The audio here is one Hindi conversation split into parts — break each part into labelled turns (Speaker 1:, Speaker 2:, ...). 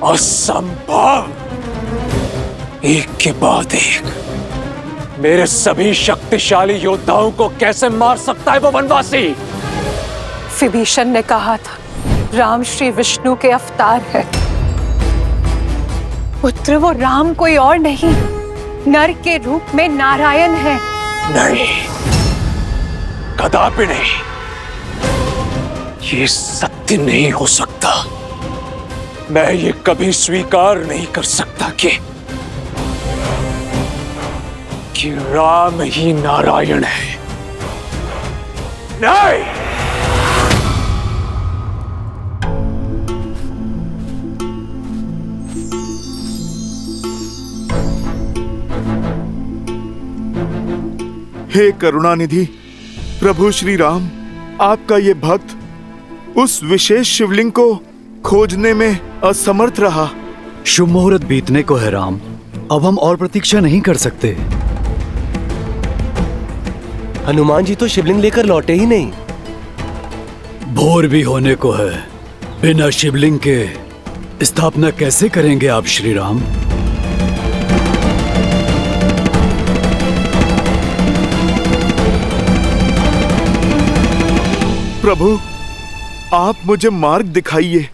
Speaker 1: असंभव। एक के बाद एक मेरे सभी शक्तिशाली योद्धाओं को कैसे मार सकता है वो वनवासी?
Speaker 2: विभीषण ने कहा था राम श्री विष्णु के अवतार है। पुत्र वो राम कोई और नहीं, नर के रूप में नारायण है।
Speaker 1: नहीं, कदापि नहीं। ये सत्य नहीं हो सकता। मैं ये कभी स्वीकार नहीं कर सकता कि राम ही नारायण है। नहीं।
Speaker 3: हे करुणानिधि प्रभु श्री राम, आपका ये भक्त उस विशेष शिवलिंग को खोजने में असमर्थ रहा।
Speaker 4: शुभ मुहूर्त बीतने को है राम, अब हम और प्रतीक्षा नहीं कर सकते।
Speaker 5: हनुमान जी तो शिवलिंग लेकर लौटे ही नहीं।
Speaker 4: भोर भी होने को है, बिना शिवलिंग के स्थापना कैसे करेंगे आप श्री राम?
Speaker 3: प्रभु, आप मुझे मार्ग दिखाइए।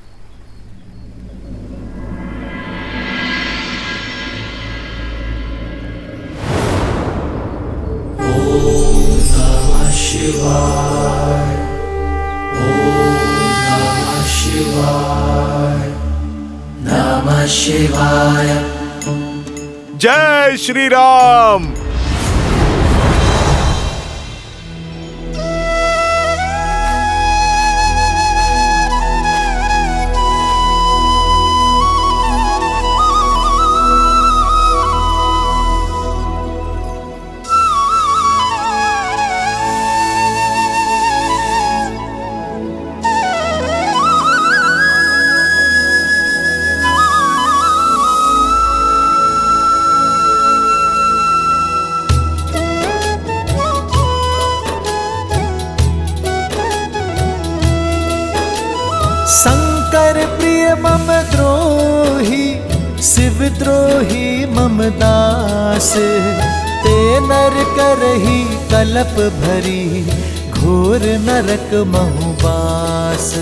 Speaker 6: नमः शिवाय।
Speaker 3: जय श्री राम।
Speaker 6: शंकर प्रिय मम द्रोही, शिव द्रोही मम दास। ते नर करही कलप भरी, घोर नरक महु बास।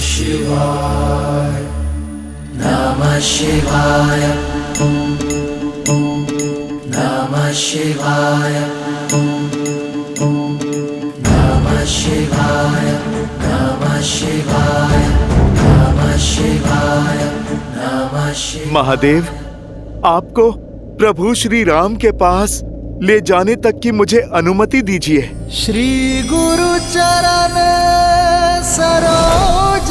Speaker 6: शिवाय। नमः शिवाय। नमः शिवाय। नमः शिवाय। नमः शिवाय। नमः शिवाय। नमः शिवाय।
Speaker 3: महादेव, आपको प्रभु श्री राम के पास ले जाने तक की मुझे अनुमति दीजिए।
Speaker 6: श्री गुरु चरण सरोज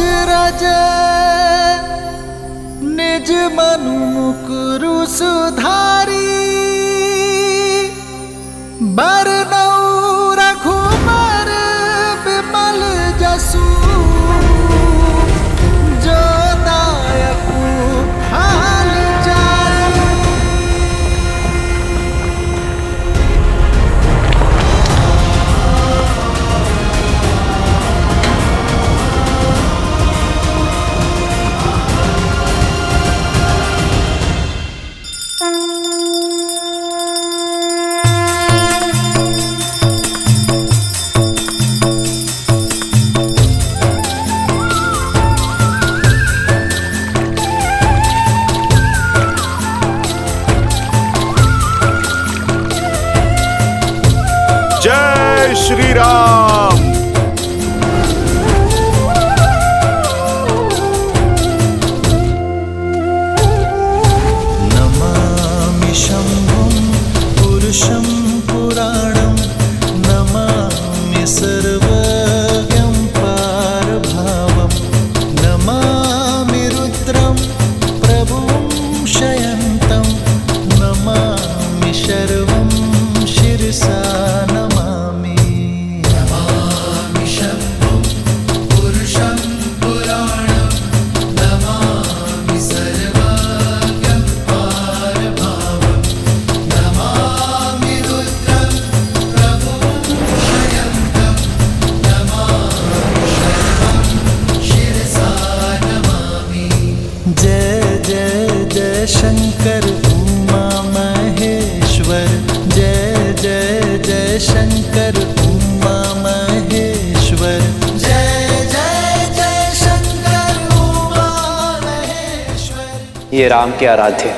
Speaker 1: ये राम के आराध्य,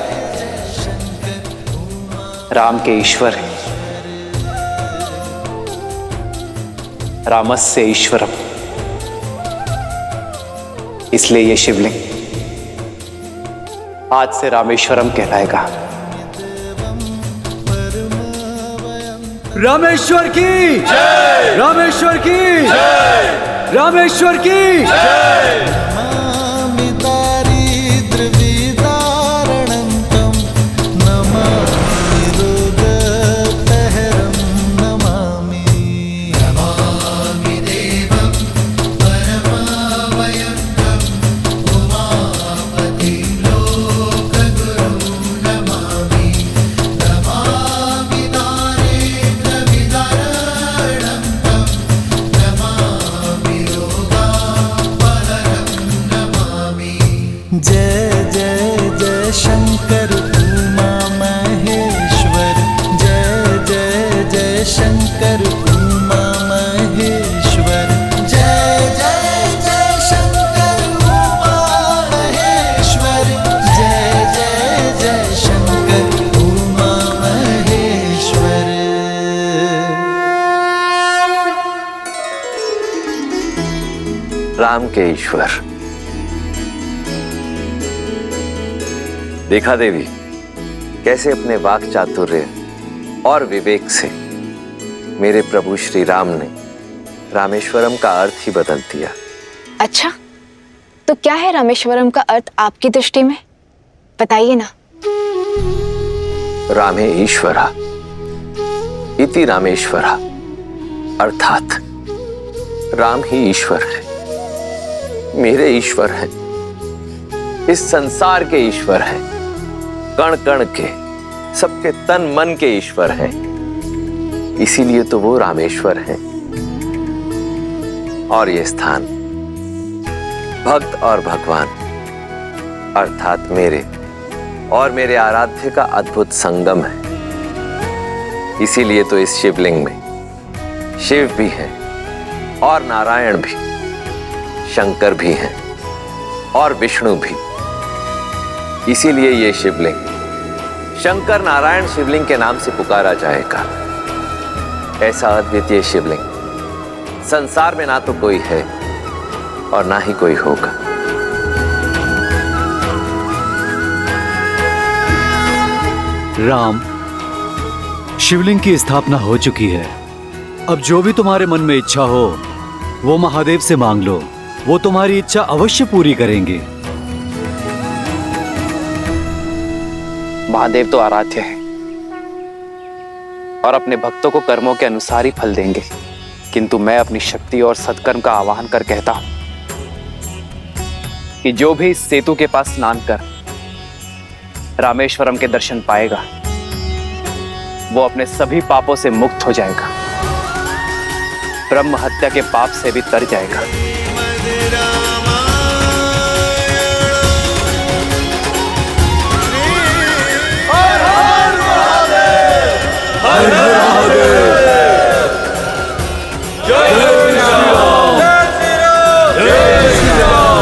Speaker 1: राम के ईश्वर है। रामस्य ईश्वरम, इसलिए ये शिवलिंग आज से रामेश्वरम कहलाएगा।
Speaker 4: रामेश्वर की जय, रामेश्वर की जय, रामेश्वर की जय।
Speaker 6: जय जय जय शंकर उमा महेश्वर, जय जय जय शंकर उमा महेश्वर, जय जय जय शंकर उमा महेश्वर, जय जय जय शंकर उमा महेश्वर।
Speaker 7: राम के ईश्वर। देखा देवी, कैसे अपने वाक चातुर्य और विवेक से मेरे प्रभु श्री राम ने रामेश्वरम का अर्थ ही बदल दिया।
Speaker 8: अच्छा, तो क्या है रामेश्वरम का अर्थ आपकी दृष्टि में? बताइए ना।
Speaker 7: रामे ईश्वरा इति रामेश्वरा, अर्थात राम ही ईश्वर है, मेरे ईश्वर है, इस संसार के ईश्वर है, कण कण के, सबके तन मन के ईश्वर हैं। इसीलिए तो वो रामेश्वर हैं। और ये स्थान भक्त और भगवान अर्थात मेरे और मेरे आराध्य का अद्भुत संगम है। इसीलिए तो इस शिवलिंग में शिव भी है और नारायण भी, शंकर भी हैं और विष्णु भी। इसीलिए ये शिवलिंग शंकर नारायण शिवलिंग के नाम से पुकारा जाएगा। ऐसा अद्वितीय शिवलिंग संसार में ना तो कोई है और ना ही कोई होगा।
Speaker 4: राम, शिवलिंग की स्थापना हो चुकी है। अब जो भी तुम्हारे मन में इच्छा हो वो महादेव से मांग लो, वो तुम्हारी इच्छा अवश्य पूरी करेंगे।
Speaker 1: महादेव तो आराध्य है और अपने भक्तों को कर्मों के अनुसार ही फल देंगे, किंतु मैं अपनी शक्ति और सत्कर्म का आवाहन कर कहता हूं कि जो भी इस सेतु के पास स्नान कर रामेश्वरम के दर्शन पाएगा वो अपने सभी पापों से मुक्त हो जाएगा, ब्रह्म हत्या के पाप से भी तर जाएगा।
Speaker 4: हर हर महादेव, जय श्री राम, जय श्री राम।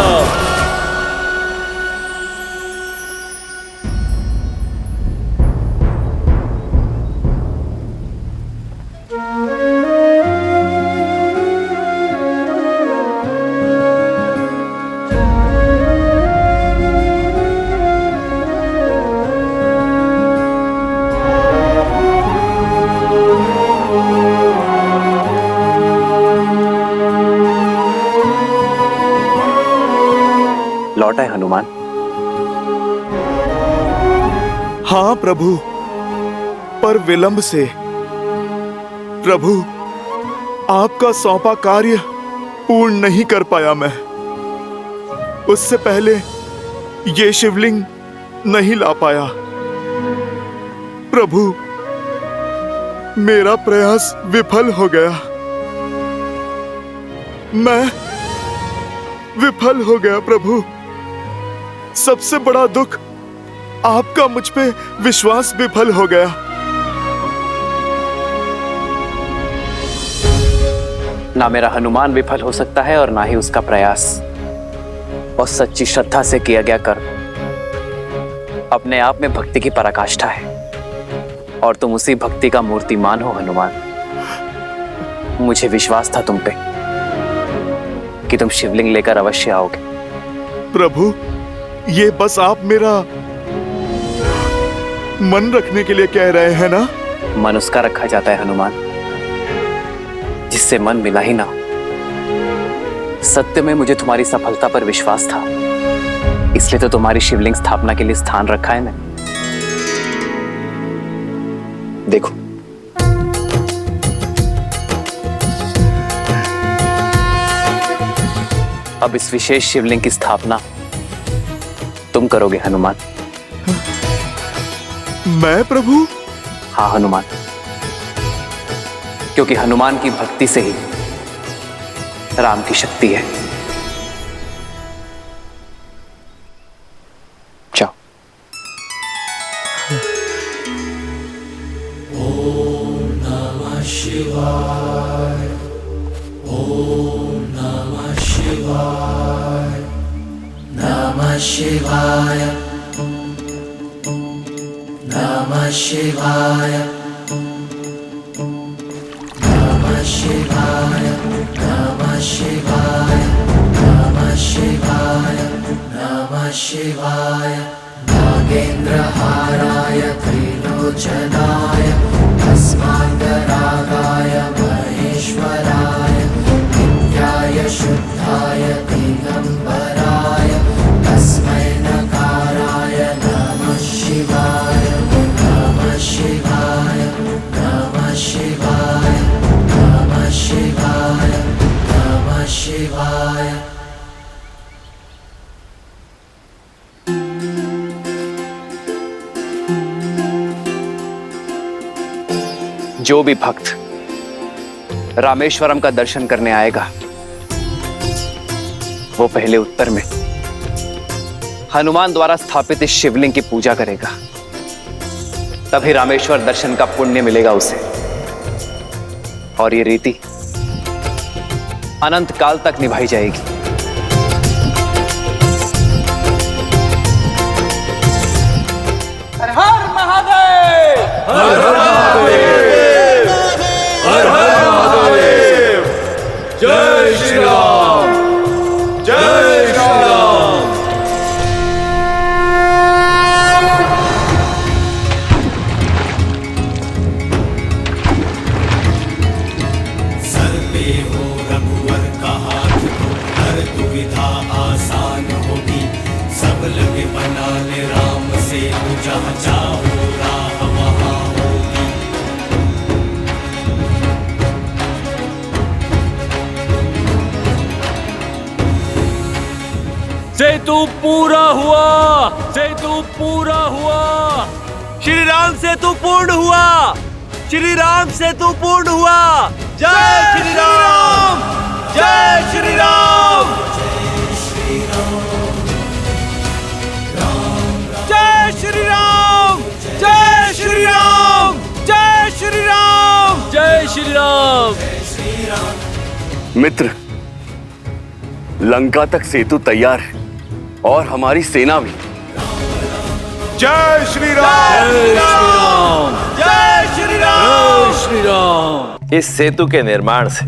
Speaker 1: लौटा है हनुमान?
Speaker 3: हाँ प्रभु, पर विलंब से। प्रभु, आपका सौंपा कार्य पूर्ण नहीं कर पाया मैं। उससे पहले ये शिवलिंग नहीं ला पाया। प्रभु, मेरा प्रयास विफल हो गया। मैं विफल हो गया प्रभु। सबसे बड़ा दुख आपका मुझ पे विश्वास विफल हो गया।
Speaker 1: ना मेरा हनुमान विफल हो सकता है और ना ही उसका प्रयास। और सच्ची श्रद्धा से किया गया कर्म अपने आप में भक्ति की पराकाष्ठा है और तुम उसी भक्ति का मूर्तिमान हो हनुमान। मुझे विश्वास था तुम पे कि तुम शिवलिंग लेकर अवश्य आओगे।
Speaker 3: प्रभु, ये बस आप मेरा मन रखने के लिए कह रहे हैं ना?
Speaker 1: मन उसका रखा जाता है हनुमान जिससे मन मिला ही ना। सत्य में मुझे तुम्हारी सफलता पर विश्वास था, इसलिए तो तुम्हारी शिवलिंग स्थापना के लिए स्थान रखा है मैंने। देखो, अब इस विशेष शिवलिंग की स्थापना तुम करोगे हनुमान।
Speaker 3: मैं प्रभु?
Speaker 1: हाँ हनुमान, क्योंकि हनुमान की भक्ति से ही राम की शक्ति है। जाओ।
Speaker 6: ओम नमः शिवाय, ओम नमः शिवाय, नमः शिवाय, नमः शिवाय, नमः शिवाय, नमः शिवाय, नमः शिवाय, नमः शिवाय, नागेन्द्रहाराय त्रिलोचनाय तस्मान्तरागाय महेश्वराय नित्याय शुद्धाय दिगम्बराय तस्मै नकाराय नमः शिवाय, नमः शिवाय, नमः शिवाय, नमः शिवाय, नमः शिवाय।
Speaker 1: जो भी भक्त रामेश्वरम का दर्शन करने आएगा वो पहले उत्तर में हनुमान द्वारा स्थापित इस शिवलिंग की पूजा करेगा, तभी रामेश्वर दर्शन का पुण्य मिलेगा उसे। और ये रीति अनंत काल तक निभाई जाएगी।
Speaker 9: हर हर महादेव, हर हर महादेव, हर हर महादेव। जय श्री राम, जय श्री राम।
Speaker 6: सर पे हो रघुवर का हाथ तो हर दुविधा आसान होगी। सब लगे बनाने राम से तू जहाँ चाहो राह वहाँ होगी।
Speaker 9: सेतु पूरा हुआ, सेतु पूरा हुआ। श्री राम सेतु पूर्ण हुआ, श्री राम सेतु पूर्ण हुआ। जय श्री राम, जय श्री राम, जय श्री राम, जय श्री राम, जय श्री राम, जय श्री राम।
Speaker 10: मित्र, लंका तक सेतु तैयार है और हमारी सेना भी।
Speaker 3: जय श्री राम,
Speaker 9: जय श्री राम, जय श्री राम, जय श्री राम।
Speaker 7: इस सेतु के निर्माण से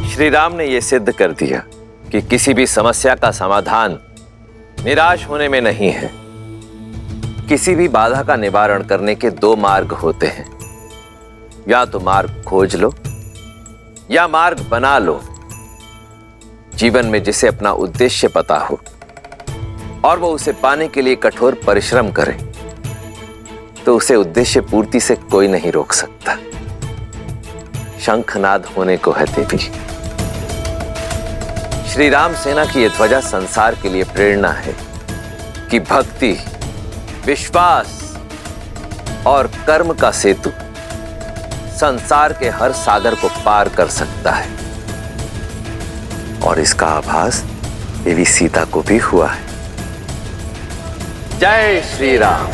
Speaker 7: श्री राम ने यह सिद्ध कर दिया कि किसी भी समस्या का समाधान निराश होने में नहीं है। किसी भी बाधा का निवारण करने के दो मार्ग होते हैं, या तो मार्ग खोज लो या मार्ग बना लो। जीवन में जिसे अपना उद्देश्य पता हो और वो उसे पाने के लिए कठोर परिश्रम करे, तो उसे उद्देश्य पूर्ति से कोई नहीं रोक सकता। शंखनाद होने को है देवी। श्री राम सेना की यह ध्वजा संसार के लिए प्रेरणा है कि भक्ति, विश्वास और कर्म का सेतु संसार के हर सागर को पार कर सकता है। और इसका आभास देवी सीता को भी हुआ है। जय श्री राम।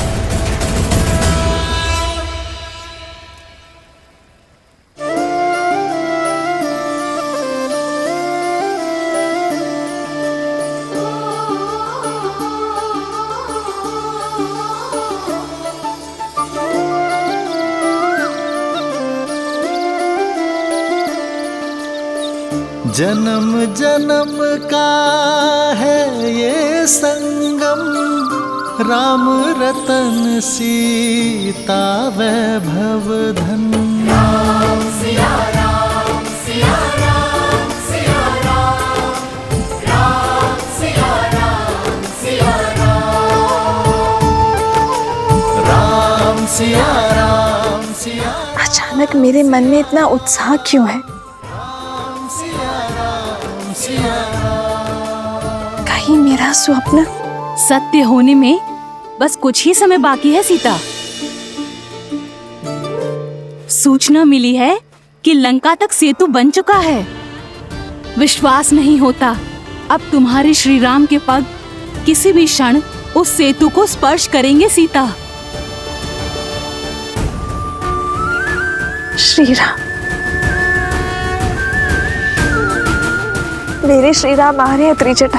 Speaker 11: जन्म जन्म का है ये संगम, राम रतन सीता वैभव धन।
Speaker 6: राम सिया राम सिया राम सिया राम, राम सिया राम सिया राम,
Speaker 11: राम सिया राम सिया।
Speaker 8: अचानक मेरे मन में इतना उत्साह क्यों है? कहीं मेरा स्वप्न
Speaker 12: सत्य होने में बस कुछ ही समय बाकी है सीता। सूचना मिली है कि लंका तक सेतु बन चुका है। विश्वास नहीं होता अब तुम्हारे श्री राम के पग किसी भी क्षण उस सेतु को स्पर्श करेंगे सीता।
Speaker 8: श्री राम, मेरे श्री राम आ रहे हैं त्रिजटा।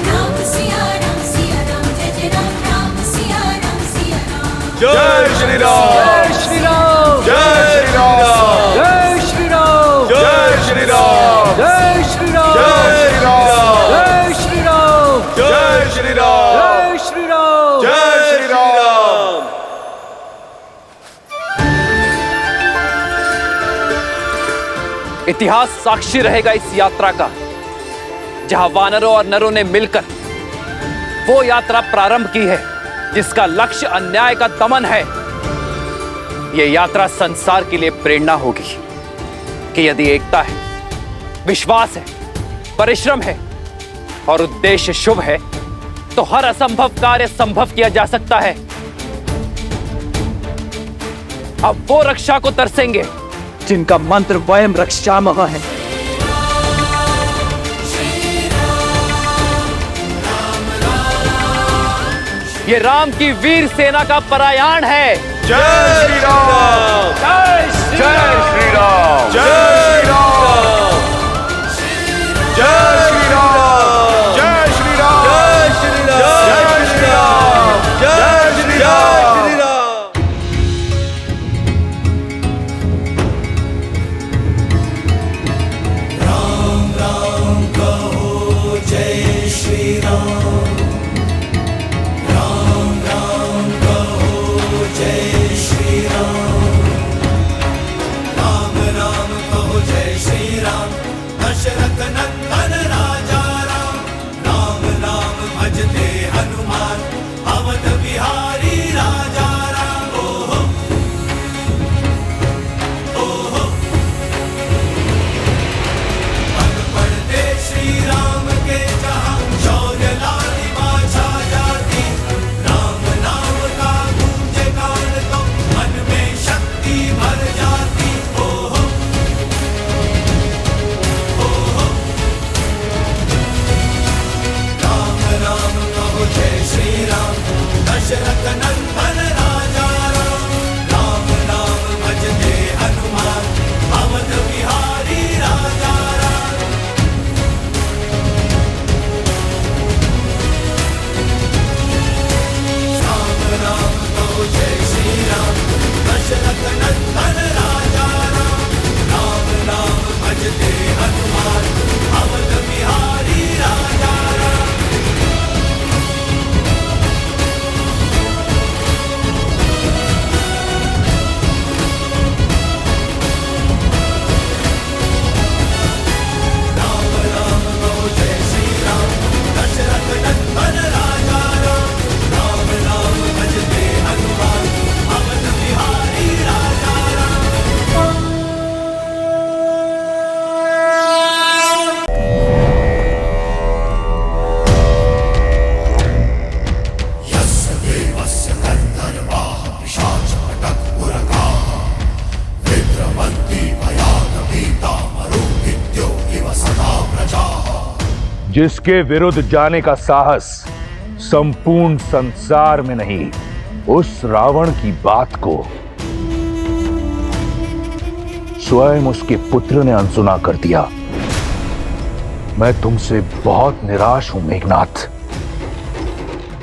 Speaker 6: राम सिया राम सिया राम, जय जय राम, राम सिया राम सिया राम।
Speaker 9: जय श्री राम, जय श्री राम, जय श्री राम, जय श्री राम, जय श्री राम, जय श्री राम, जय श्री राम, जय श्री राम, जय श्री राम, जय श्री राम, जय श्री राम।
Speaker 1: इतिहास साक्षी रहेगा इस यात्रा का, जहां वानरों और नरों ने मिलकर वो यात्रा प्रारंभ की है जिसका लक्ष्य अन्याय का दमन है। यह यात्रा संसार के लिए प्रेरणा होगी कि यदि एकता है, विश्वास है, परिश्रम है और उद्देश्य शुभ है तो हर असंभव कार्य संभव किया जा सकता है। अब वो रक्षा को तरसेंगे जिनका मंत्र वयम रक्षामः है। ये राम की वीर सेना का परायाण है।
Speaker 9: जय श्री राम, जय श्री राम, जय श्री राम, जय श्री राम, जय श्री राम, जय श्री राम, जय श्री राम, जय श्री राम।
Speaker 6: राम राम कहो जय श्री राम, राम राम कहो जय श्री राम, राम राम कहो जय श्री राम। दशरथ नंदन राजा राम, राम नाम भजते हनुमान, अवध बिहारी राजा राम। ओहो ओहो, पग पड़ते श्री राम के जहाँ, शौर्य लालिमा छा जाती। राम नाम का गूंजे गान तो मन में शक्ति भर जाती। ओहो ओहो, राम राम कहो जय श्री राम। दशरथ नंदन राजा राम, राम नाम भजते हनुमान, अवध बिहारी राजा राम। राम राम कहो जय श्री राम। दशरथ नंदन राजा राम, राम नाम भजते हनुमान, अवध बिहारी राजा राम। राम राम कहो जय श्री राम। दशरथ नंदन राजा राम, राम नाम भजते हनुमान, अवध बिहारी राजा राम। यस्य देवस्य गन्धर्वाः पिशाचपटक उरगाः, विद्रवन्ति भयानभीता मरुद्यो इव सदा प्रजाः।
Speaker 13: जिसके विरुद्ध जाने का साहस संपूर्ण संसार में नहीं, उस रावण की बात को स्वयं उसके पुत्र ने अनसुना कर दिया। मैं तुमसे बहुत निराश हूं मेघनाथ।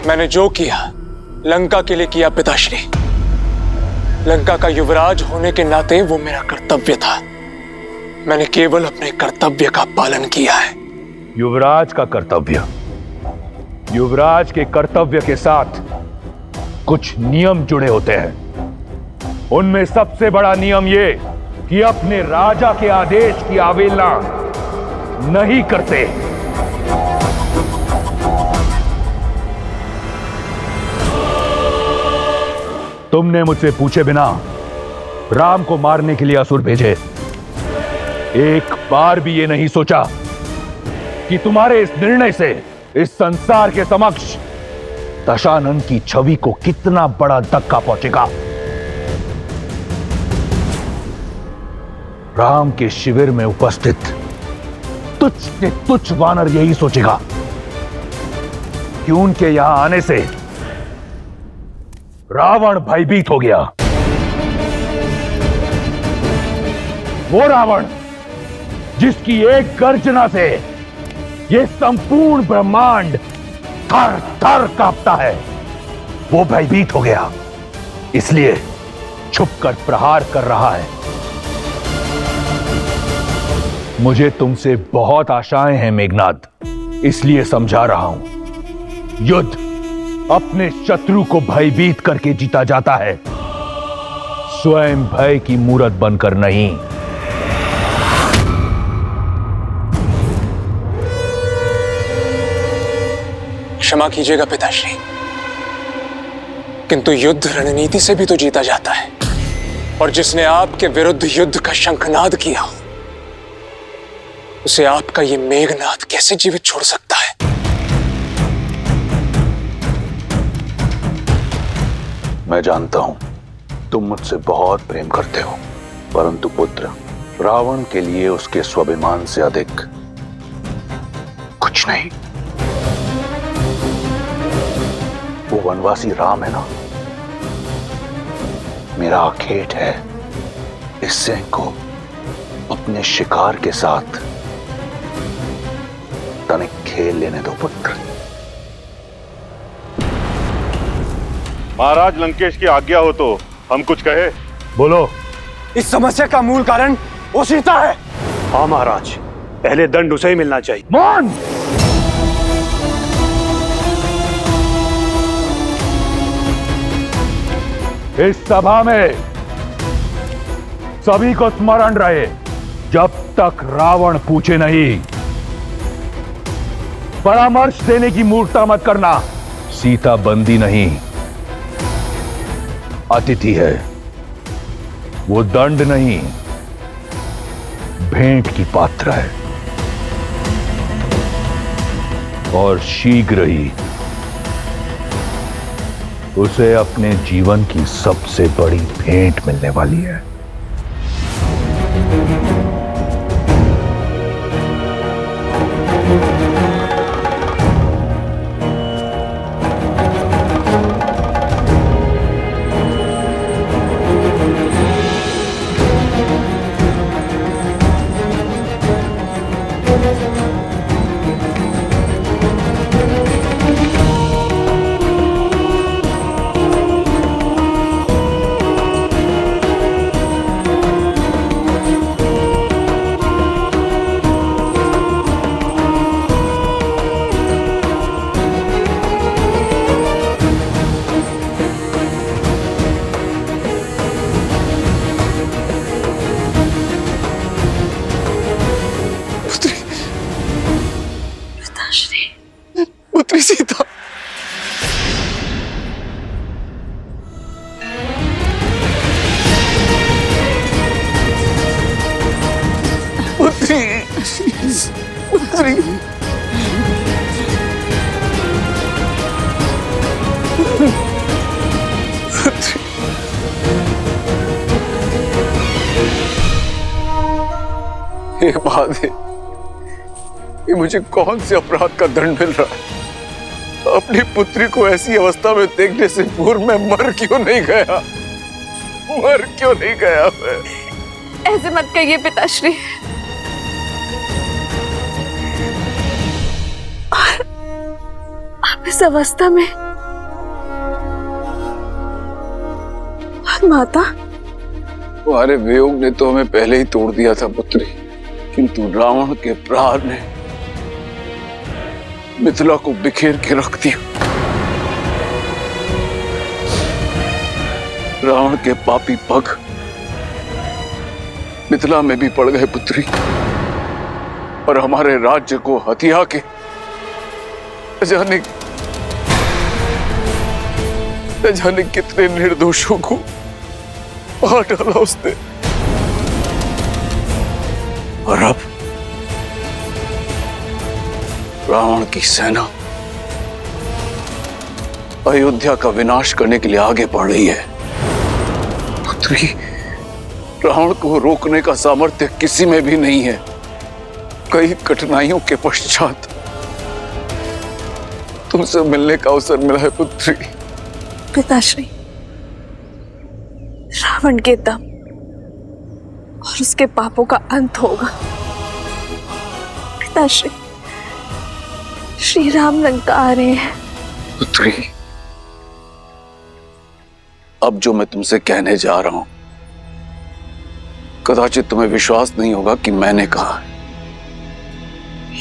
Speaker 14: मैंने जो किया लंका के लिए किया पिताश्री। लंका का युवराज होने के नाते वो मेरा कर्तव्य था। मैंने केवल अपने कर्तव्य का पालन किया है।
Speaker 13: युवराज का कर्तव्य, युवराज के कर्तव्य के साथ कुछ नियम जुड़े होते हैं। उनमें सबसे बड़ा नियम ये कि अपने राजा के आदेश की अवहेलना नहीं करते। तुमने मुझसे पूछे बिना राम को मारने के लिए असुर भेजे। एक बार भी ये नहीं सोचा कि तुम्हारे इस निर्णय से इस संसार के समक्ष दशानन की छवि को कितना बड़ा धक्का पहुंचेगा। राम के शिविर में उपस्थित तुच्छ से तुच्छ वानर यही सोचेगा कि उनके यहां आने से रावण भयभीत हो गया। वो रावण जिसकी एक गर्जना से ये संपूर्ण ब्रह्मांड थर थर कांपता है, वो भयभीत हो गया, इसलिए छुपकर प्रहार कर रहा है। मुझे तुमसे बहुत आशाएं हैं मेघनाद, इसलिए समझा रहा हूं। युद्ध अपने शत्रु को भयभीत करके जीता जाता है, स्वयं भय की मूरत बनकर नहीं।
Speaker 14: क्षमा कीजिएगा पिताश्री, किंतु युद्ध रणनीति से भी तो जीता जाता है, और जिसने आपके विरुद्ध युद्ध का शंखनाद किया हो, उसे आपका ये मेघनाद कैसे जीवित छोड़ सकता है?
Speaker 13: मैं जानता हूं तुम मुझसे बहुत प्रेम करते हो, परंतु पुत्र, रावण के लिए उसके स्वाभिमान से अधिक कुछ नहीं। वो वनवासी राम है ना, मेरा आखेट है, इस सिंह को अपने शिकार के साथ तनिक खेल लेने दो पुत्र।
Speaker 3: महाराज, लंकेश की आज्ञा हो तो हम कुछ कहे।
Speaker 13: बोलो।
Speaker 9: इस समस्या का मूल कारण वो सीता है।
Speaker 15: हाँ महाराज, पहले दंड उसे ही मिलना चाहिए।
Speaker 13: मौन! इस सभा में सभी को स्मरण रहे, जब तक रावण पूछे नहीं, परामर्श देने की मूर्खता मत करना। सीता बंदी नहीं, अतिथि है, वो दंड नहीं, भेंट की पात्र है, और शीघ्र ही उसे अपने जीवन की सबसे बड़ी भेंट मिलने वाली है।
Speaker 14: पुत्री सीता, पुत्री, पुत्री, ये बात है, ये मुझे कौन से अपराध का दंड मिल रहा है? अपनी पुत्री को ऐसी अवस्था में देखने से पूर्व मैं मर क्यों नहीं गया? मर क्यों नहीं गया मैं?
Speaker 16: ऐसे मत कहिए पिताश्री। और आप इस अवस्था में, और माता?
Speaker 14: तुम्हारे वियोग ने तो हमें पहले ही तोड़ दिया था पुत्री। किंतु रावण के प्रहार ने मिथिला को बिखेर के रख दिया। रावण के पापी पग मिथिला में भी पड़ गए पुत्री, और हमारे राज्य को हथिया के जाने कितने निर्दोषों को मार डाला उसने। और अब रावण की सेना अयोध्या का विनाश करने के लिए आगे बढ़ रही है। पुत्री, रावण को रोकने का सामर्थ्य किसी में भी नहीं है। कई कठिनाइयों के पश्चात तुमसे मिलने का अवसर मिला है पुत्री।
Speaker 16: पिताश्री, रावण के दम और उसके पापों का अंत होगा। पिताश्री, श्री राम लंका आ रहे हैं।
Speaker 14: पुत्री, अब जो मैं तुमसे कहने जा रहा हूं, कदाचित तुम्हें विश्वास नहीं होगा कि मैंने कहा।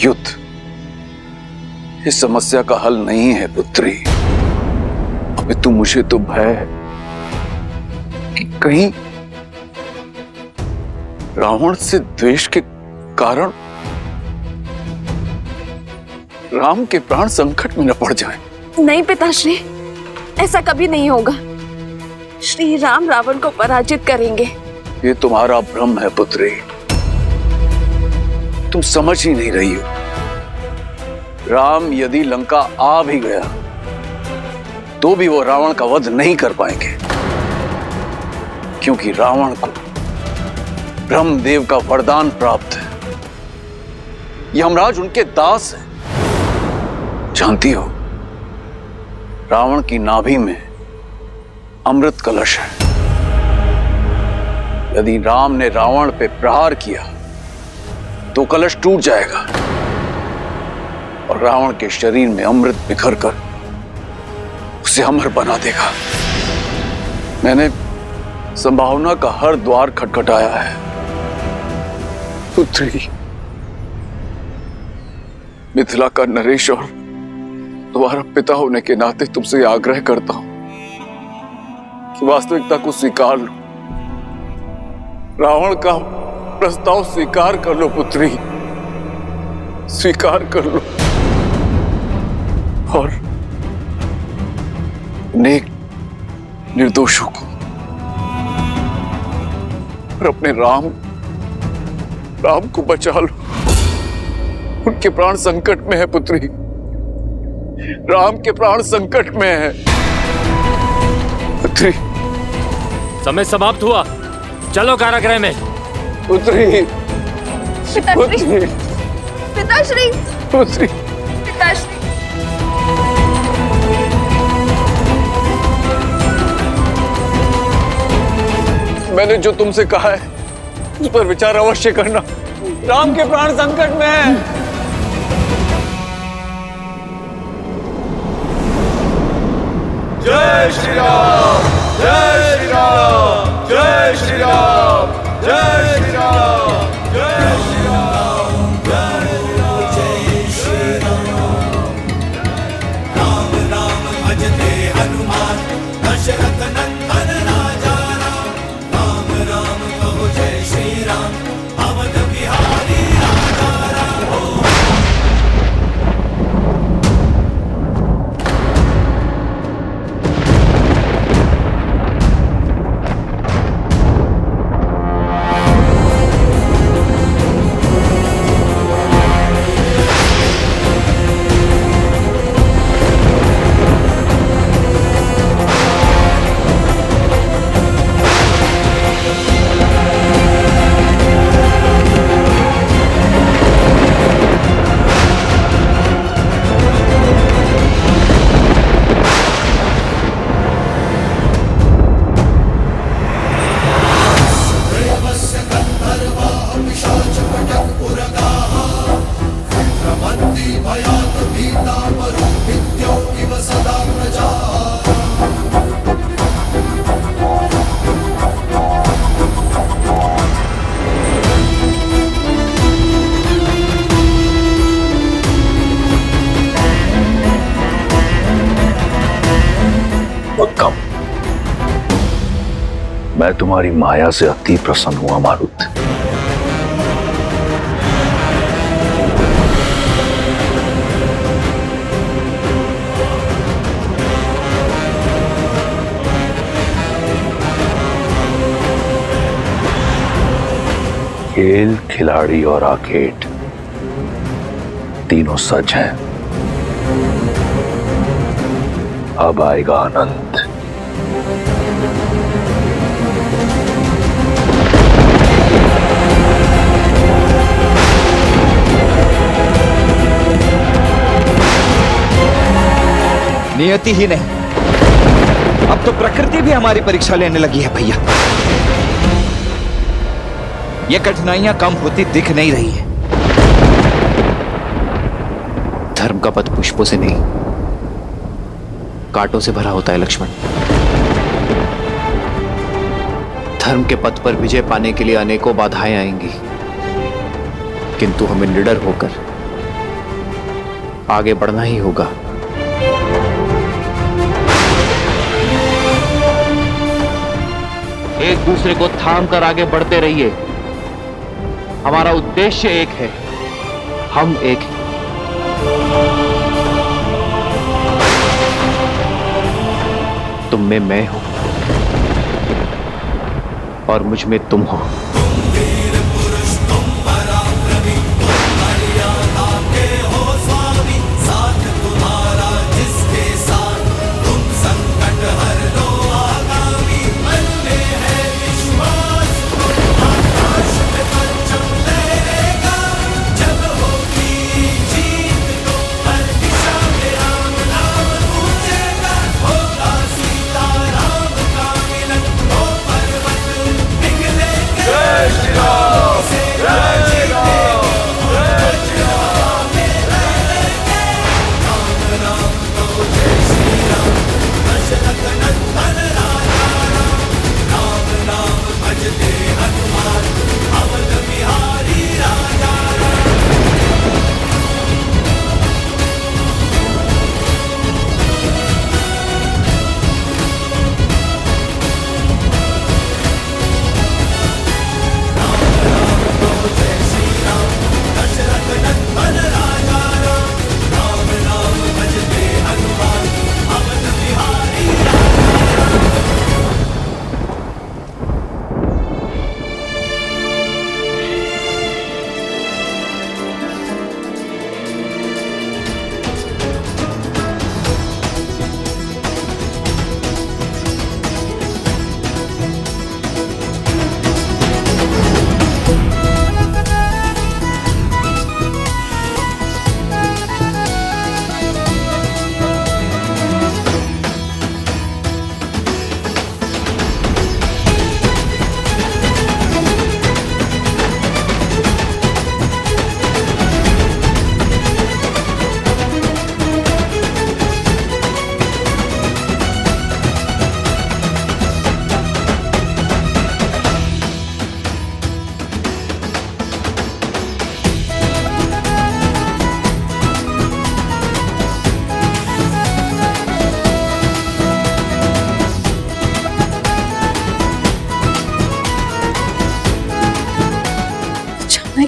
Speaker 14: युद्ध इस समस्या का हल नहीं है पुत्री। अभी तुम मुझे तो भय है कि कहीं रावण से द्वेष के कारण राम के प्राण संकट में न पड़ जाएं।
Speaker 16: नहीं पिताश्री, ऐसा कभी नहीं होगा। श्री राम रावण को पराजित करेंगे।
Speaker 14: ये तुम्हारा भ्रम है पुत्री, तुम समझ ही नहीं रही हो। राम यदि लंका आ भी गया तो भी वो रावण का वध नहीं कर पाएंगे, क्योंकि रावण को ब्रह्मदेव का वरदान प्राप्त है। यमराज उनके दास हैं। जानती हो, रावण की नाभि में अमृत कलश है। यदि राम ने रावण पे प्रहार किया तो कलश टूट जाएगा और रावण के शरीर में अमृत बिखर कर उसे अमर बना देगा। मैंने संभावना का हर द्वार खटखटाया है पुत्री। मिथिला का नरेश और तुम्हारा पिता होने के नाते तुमसे आग्रह करता हूं कि वास्तविकता को स्वीकार लो। रावण का प्रस्ताव स्वीकार कर लो पुत्री, स्वीकार कर लो। और नेक निर्दोषों को और अपने राम को बचा लो। उनके प्राण संकट में है पुत्री, राम के प्राण संकट में है पुत्री।
Speaker 9: समय समाप्त हुआ, चलो कारागृह में।
Speaker 14: पुत्री,
Speaker 16: पिताश्री, पिताश्री,
Speaker 14: पुत्री,
Speaker 16: पिताश्री।
Speaker 14: मैंने जो तुमसे कहा है उस पर विचार अवश्य करना। राम के प्राण संकट में है।
Speaker 6: जय श्री राम, जय श्री राम, जय श्री राम, जय श्री राम, जय श्री राम, जय श्री राम। राम राम भजते हनुमान, दशरथ नंदन राजा राम। राम राम कहो जय श्री राम, अवध बिहारी राजा राम।
Speaker 13: मैं तुम्हारी माया से अति प्रसन्न हुआ मारुत। खेल, खिलाड़ी और आर्केड तीनों सच हैं। अब आएगा आनंद।
Speaker 17: नियति ही नहीं, अब तो प्रकृति भी हमारी परीक्षा लेने लगी है भैया। ये कठिनाइयां कम होती दिख नहीं रही है।
Speaker 1: धर्म का पथ पुष्पों से नहीं, कांटों से भरा होता है लक्ष्मण। धर्म के पथ पर विजय पाने के लिए अनेकों बाधाएं आएंगी, किंतु हमें निडर होकर आगे बढ़ना ही होगा। एक दूसरे को थाम कर आगे बढ़ते रहिए। हमारा उद्देश्य एक है, हम एक हैं। तुम में मैं हूं और मुझ में तुम हो।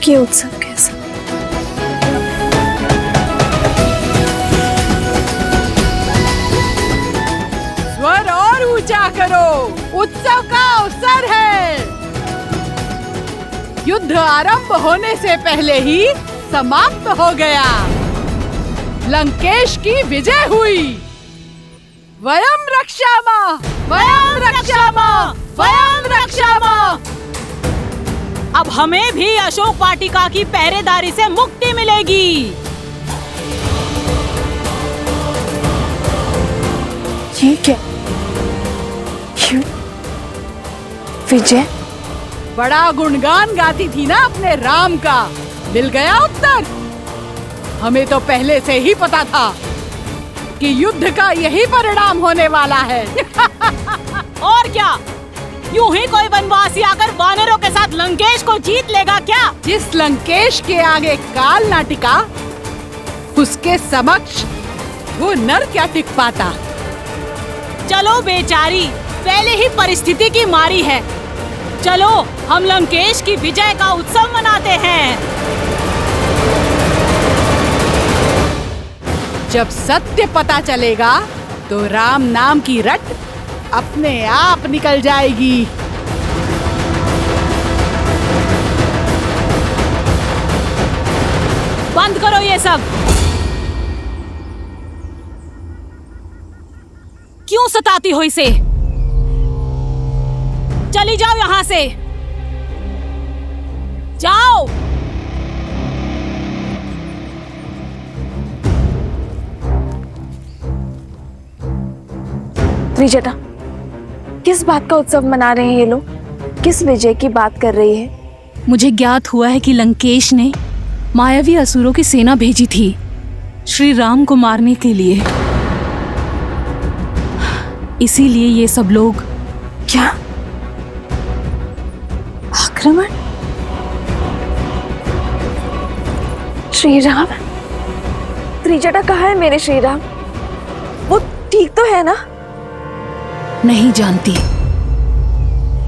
Speaker 16: ये उत्सव कैसा?
Speaker 2: स्वर और ऊंचा करो, उत्सव का अवसर है। युद्ध आरंभ होने से पहले ही समाप्त हो गया। लंकेश की विजय हुई। वयम रक्षामः, वयम रक्षामः, वयम रक्षामः।
Speaker 12: अब हमें भी अशोक वाटिका की पहरेदारी से मुक्ति मिलेगी।
Speaker 16: ये क्या? विजय?
Speaker 2: बड़ा गुणगान गाती थी ना अपने राम का, मिल गया उत्तर। हमें तो पहले से ही पता था कि युद्ध का यही परिणाम होने वाला है।
Speaker 12: और क्या, यूं ही कोई वनवासी आकर वानरों के साथ लंकेश को जीत लेगा क्या?
Speaker 2: जिस लंकेश के आगे काल ना टिका, उसके समक्ष वो नर क्या टिक पाता।
Speaker 12: चलो बेचारी, पहले ही परिस्थिति की मारी है। चलो हम लंकेश की विजय का उत्सव मनाते हैं।
Speaker 2: जब सत्य पता चलेगा तो राम नाम की रट अपने आप निकल जाएगी।
Speaker 12: बंद करो ये सब। क्यों सताती हो इसे? चली जाओ यहां से, जाओ।
Speaker 16: त्रिजटा, किस बात का उत्सव मना रहे हैं ये लोग? किस विजय की बात कर रही है?
Speaker 12: मुझे ज्ञात हुआ है कि लंकेश ने मायावी असुरों की सेना भेजी थी श्री राम को मारने के लिए। इसीलिए ये सब लोग।
Speaker 16: क्या आक्रमण? श्री राम? त्रिजटा कहाँ है मेरे श्री राम? वो ठीक तो है ना?
Speaker 12: नहीं जानती,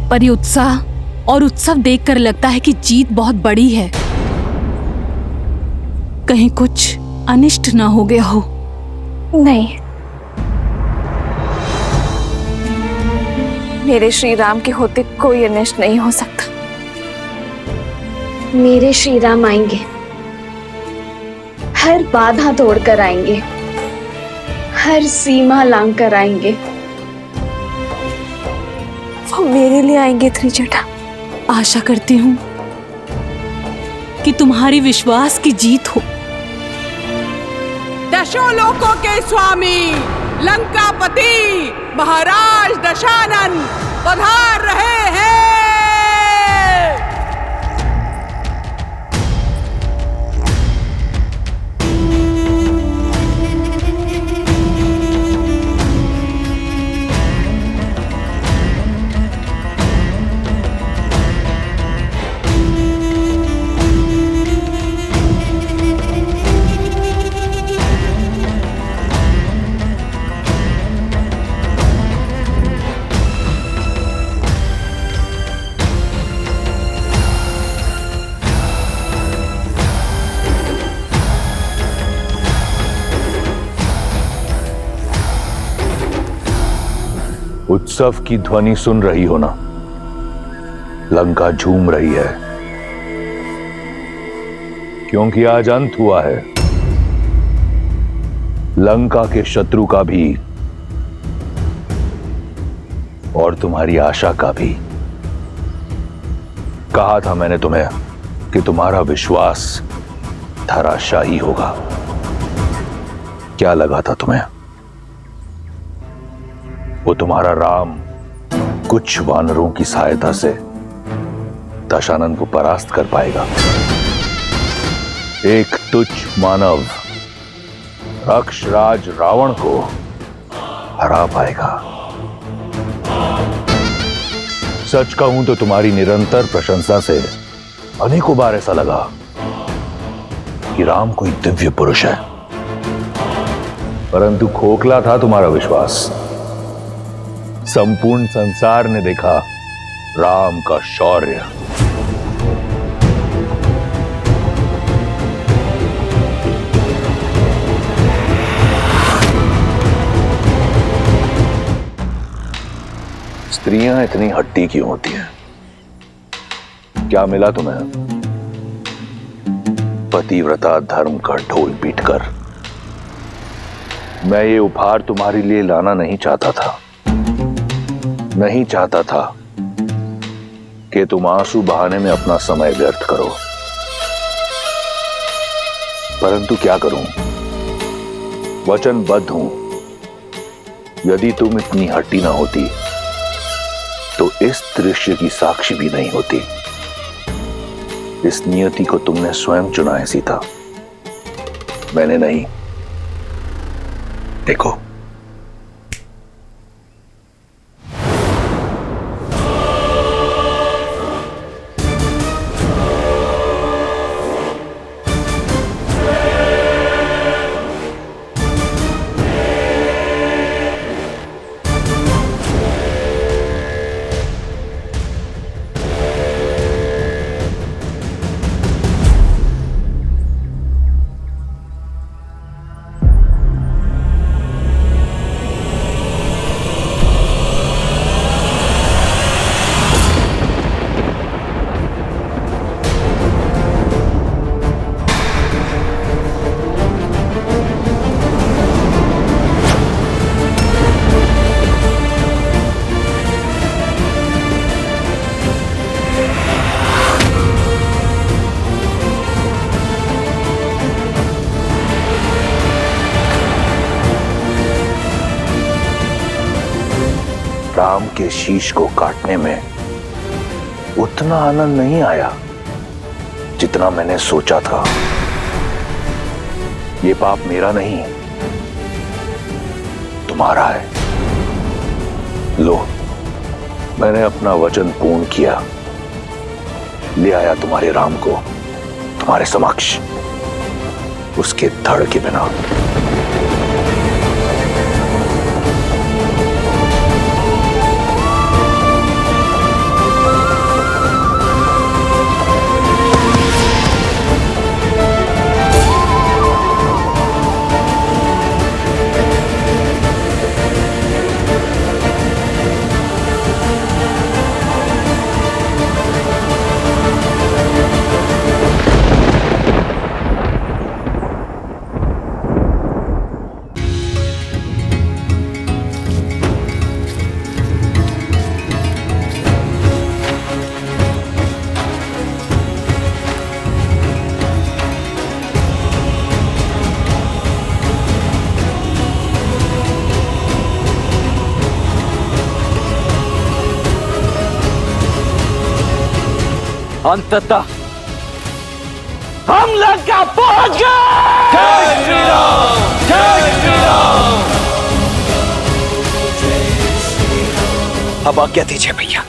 Speaker 12: पर ये उत्साह और उत्सव देखकर लगता है कि जीत बहुत बड़ी है। कहीं कुछ अनिष्ट ना हो गया हो।
Speaker 16: नहीं, मेरे श्री राम के होते कोई अनिष्ट नहीं हो सकता।
Speaker 8: मेरे श्री राम आएंगे, हर बाधा तोड़कर आएंगे, हर सीमा लांघकर आएंगे।
Speaker 16: वो मेरे लिए आएंगे त्रिजटा।
Speaker 12: आशा करती हूँ कि तुम्हारी विश्वास की जीत हो।
Speaker 2: दशों लोकों के स्वामी लंकापति महाराज दशानन पधार रहे हैं।
Speaker 13: उत्सव की ध्वनि सुन रही हो ना? लंका झूम रही है, क्योंकि आज अंत हुआ है लंका के शत्रु का भी और तुम्हारी आशा का भी। कहा था मैंने तुम्हें कि तुम्हारा विश्वास धराशायी होगा। क्या लगा था तुम्हें? वो तुम्हारा राम कुछ वानरों की सहायता से दशानन को परास्त कर पाएगा। एक तुच्छ मानव राक्षराज रावण को हरा पाएगा। सच कहूं तो तुम्हारी निरंतर प्रशंसा से अनेकों बार ऐसा लगा कि राम कोई दिव्य पुरुष है, परंतु खोखला था तुम्हारा विश्वास। संपूर्ण संसार ने देखा राम का शौर्य। स्त्रियां इतनी हट्टी क्यों होती हैं? क्या मिला तुम्हें? पतिव्रता धर्म का ढोल पीटकर। मैं ये उपहार तुम्हारे लिए लाना नहीं चाहता था। नहीं चाहता था कि तुम आंसू बहाने में अपना समय व्यर्थ करो, परंतु क्या करूं? वचनबद्ध हूं। यदि तुम इतनी हट्टी ना होती तो इस दृश्य की साक्षी भी नहीं होती। इस नियति को तुमने स्वयं चुना है सीता, मैंने नहीं। देखो, राम के शीश को काटने में उतना आनंद नहीं आया जितना मैंने सोचा था। ये पाप मेरा नहीं, तुम्हारा है। लो, मैंने अपना वचन पूर्ण किया, ले आया तुम्हारे राम को तुम्हारे समक्ष, उसके धड़ के बिना।
Speaker 9: अंततः हम लंका पहुंच गए। जय श्री राम, जय श्री राम।
Speaker 17: अब आज्ञा दीजिए भैया,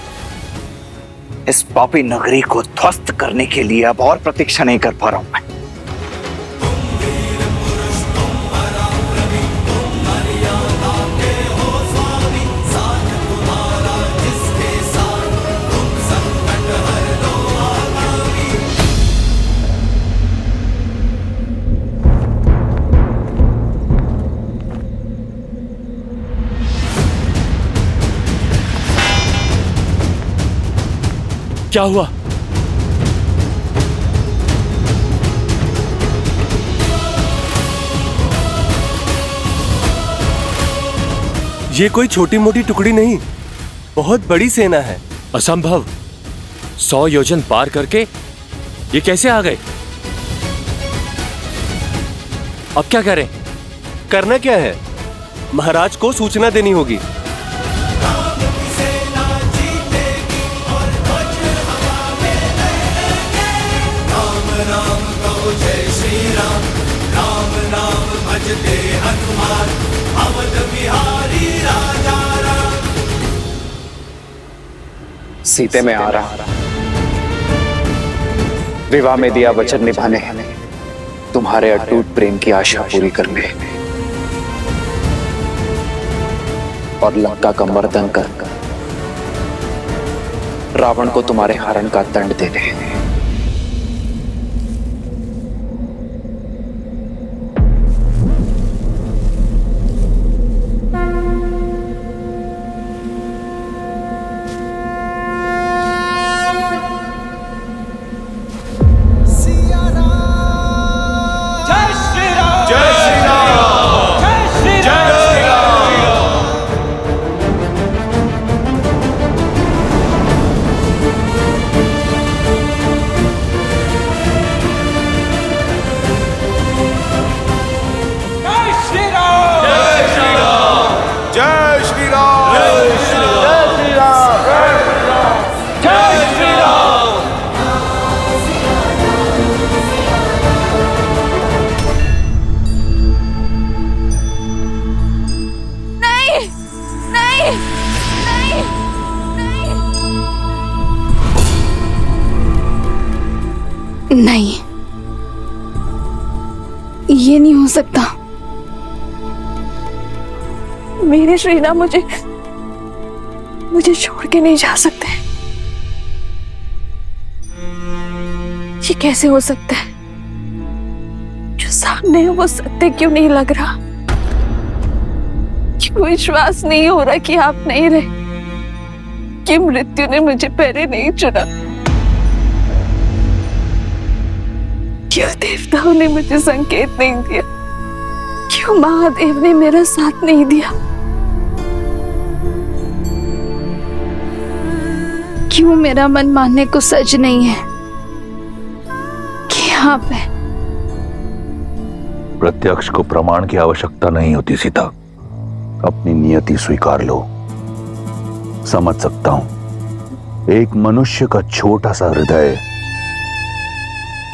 Speaker 17: इस पापी नगरी को ध्वस्त करने के लिए अब और प्रतीक्षा नहीं कर पा रहा हूं मैं।
Speaker 9: क्या हुआ?
Speaker 5: ये कोई छोटी मोटी टुकड़ी नहीं, बहुत बड़ी सेना है।
Speaker 9: असंभव। 100 योजन पार करके ये कैसे आ गए? अब क्या करें?
Speaker 5: करना क्या है? महाराज को सूचना देनी होगी।
Speaker 6: जय श्री राम, राम नाम भजते हनुमान, अवध बिहारी राजा राम।
Speaker 1: सीते में आ रहा, विवाह में दिया वचन निभाने, तुम्हारे अटूट प्रेम की आशा पूरी करने और लंका का मर्दन कर रावण को तुम्हारे हरण का दंड देने।
Speaker 8: नहीं, ये नहीं हो सकता।
Speaker 16: मेरे श्री राम मुझे छोड़ के नहीं जा सकते। ये कैसे हो सकता है? जो सामने है वो सत्य क्यों नहीं लग रहा? क्यों विश्वास नहीं हो रहा कि आप नहीं रहे, कि मृत्यु ने मुझे पहले नहीं चुना? क्यों देवताओं ने मुझे संकेत नहीं दिया? क्यों महादेव ने मेरा साथ नहीं दिया? क्यों मेरा मन मानने को सच नहीं है कि आप हैं?
Speaker 13: प्रत्यक्ष को प्रमाण की आवश्यकता नहीं होती सीता, अपनी नियति स्वीकार लो। समझ सकता हूं, एक मनुष्य का छोटा सा हृदय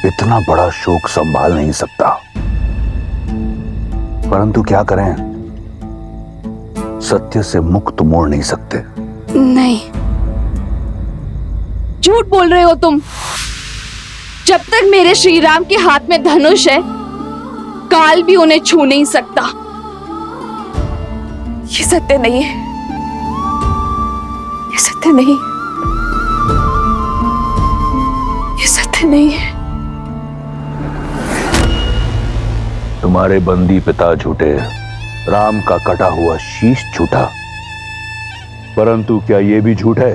Speaker 13: इतना बड़ा शोक संभाल नहीं सकता। परंतु क्या करें, सत्य से मुख तो मोड़ नहीं सकते।
Speaker 16: नहीं, झूठ बोल रहे हो तुम। जब तक मेरे श्री राम के हाथ में धनुष है, काल भी उन्हें छू नहीं सकता। ये सत्य नहीं है, ये सत्य नहीं, ये सत्य नहीं है।
Speaker 13: तुम्हारे बंदी पिता झूठे, राम का कटा हुआ शीश झूठा, परंतु क्या यह भी झूठ है?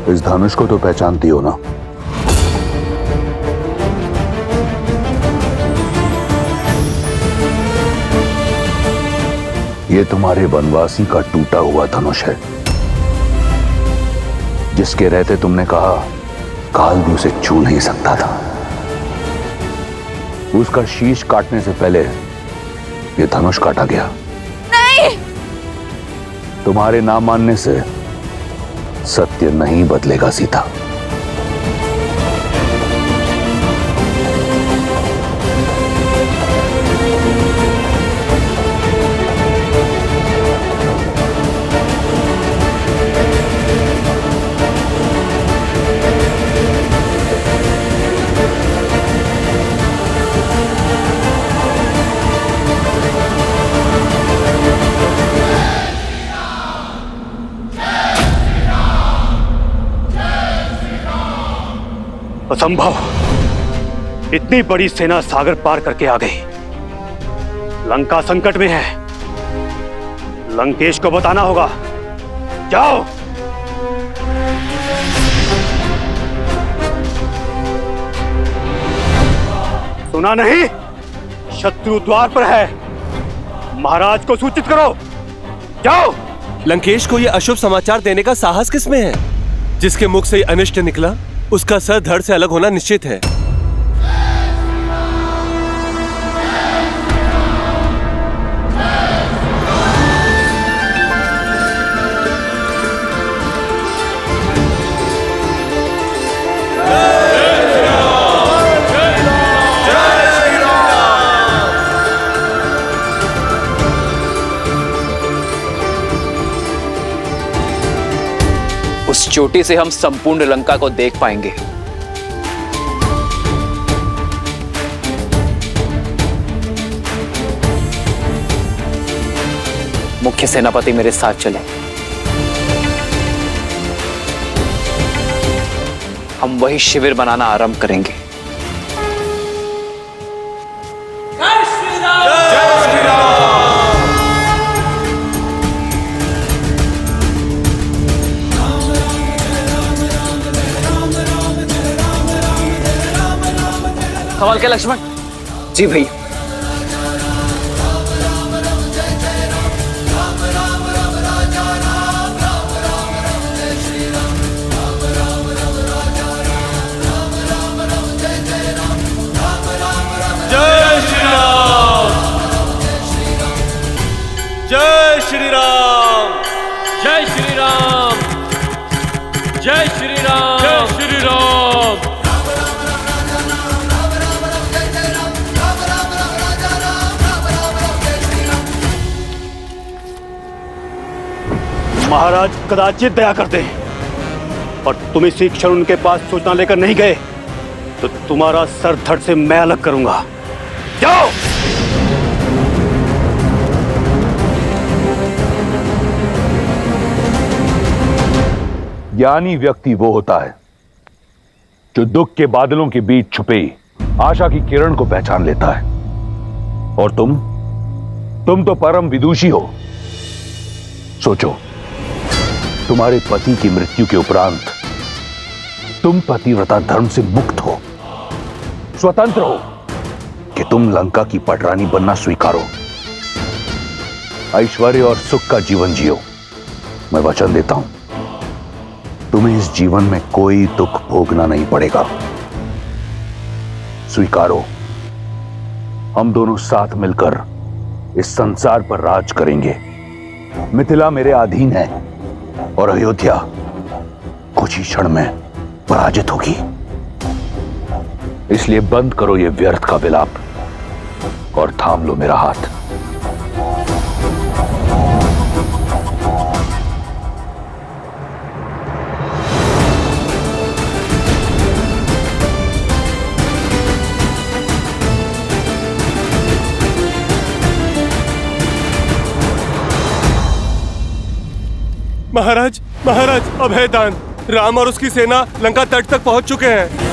Speaker 13: इस धनुष को तो पहचानती हो ना? ये तुम्हारे वनवासी का टूटा हुआ धनुष है, जिसके रहते तुमने कहा काल भी उसे छू नहीं सकता था। उसका शीश काटने से पहले ये धनुष काटा गया।
Speaker 16: नहीं!
Speaker 13: तुम्हारे ना मानने से सत्य नहीं बदलेगा सीता।
Speaker 15: असंभव! इतनी बड़ी सेना सागर पार करके आ गई। लंका संकट में है। लंकेश को बताना होगा। जाओ। सुना नहीं? शत्रु द्वार पर है। महाराज को सूचित करो। जाओ।
Speaker 5: लंकेश को यह अशुभ समाचार देने का साहस किसमें है? जिसके मुख से अनिष्ट निकला, उसका सर धड़ से अलग होना निश्चित है।
Speaker 1: उस चोटी से हम संपूर्ण लंका को देख पाएंगे। मुख्य सेनापति मेरे साथ चले। हम वही शिविर बनाना आरंभ करेंगे।
Speaker 9: सवाल क्या लक्ष्मण?
Speaker 1: जी भैया।
Speaker 9: जय श्री राम! जय श्री राम! जय श्री राम! जय श्री राम! जय श्री राम!
Speaker 15: महाराज कदाचित दया कर दे, और तुम इसी क्षण उनके पास सूचना लेकर नहीं गए तो तुम्हारा सर धड़ से मैं अलग करूंगा। जाओ।
Speaker 13: ज्ञानी व्यक्ति वो होता है जो दुख के बादलों के बीच छुपे आशा की किरण को पहचान लेता है। और तुम तो परम विदुषी हो। सोचो, तुम्हारे पति की मृत्यु के उपरांत तुम पतिव्रता धर्म से मुक्त हो, स्वतंत्र हो, कि तुम लंका की पटरानी बनना स्वीकारो, ऐश्वर्य और सुख का जीवन जियो। मैं वचन देता हूं तुम्हें इस जीवन में कोई दुख भोगना नहीं पड़ेगा। स्वीकारो, हम दोनों साथ मिलकर इस संसार पर राज करेंगे। मिथिला मेरे अधीन है और अयोध्या कुछ ही क्षण में पराजित होगी। इसलिए बंद करो ये व्यर्थ का विलाप और थाम लो मेरा हाथ।
Speaker 5: महाराज, महाराज, अभयदान। राम और उसकी सेना लंका तट तक पहुंच चुके हैं।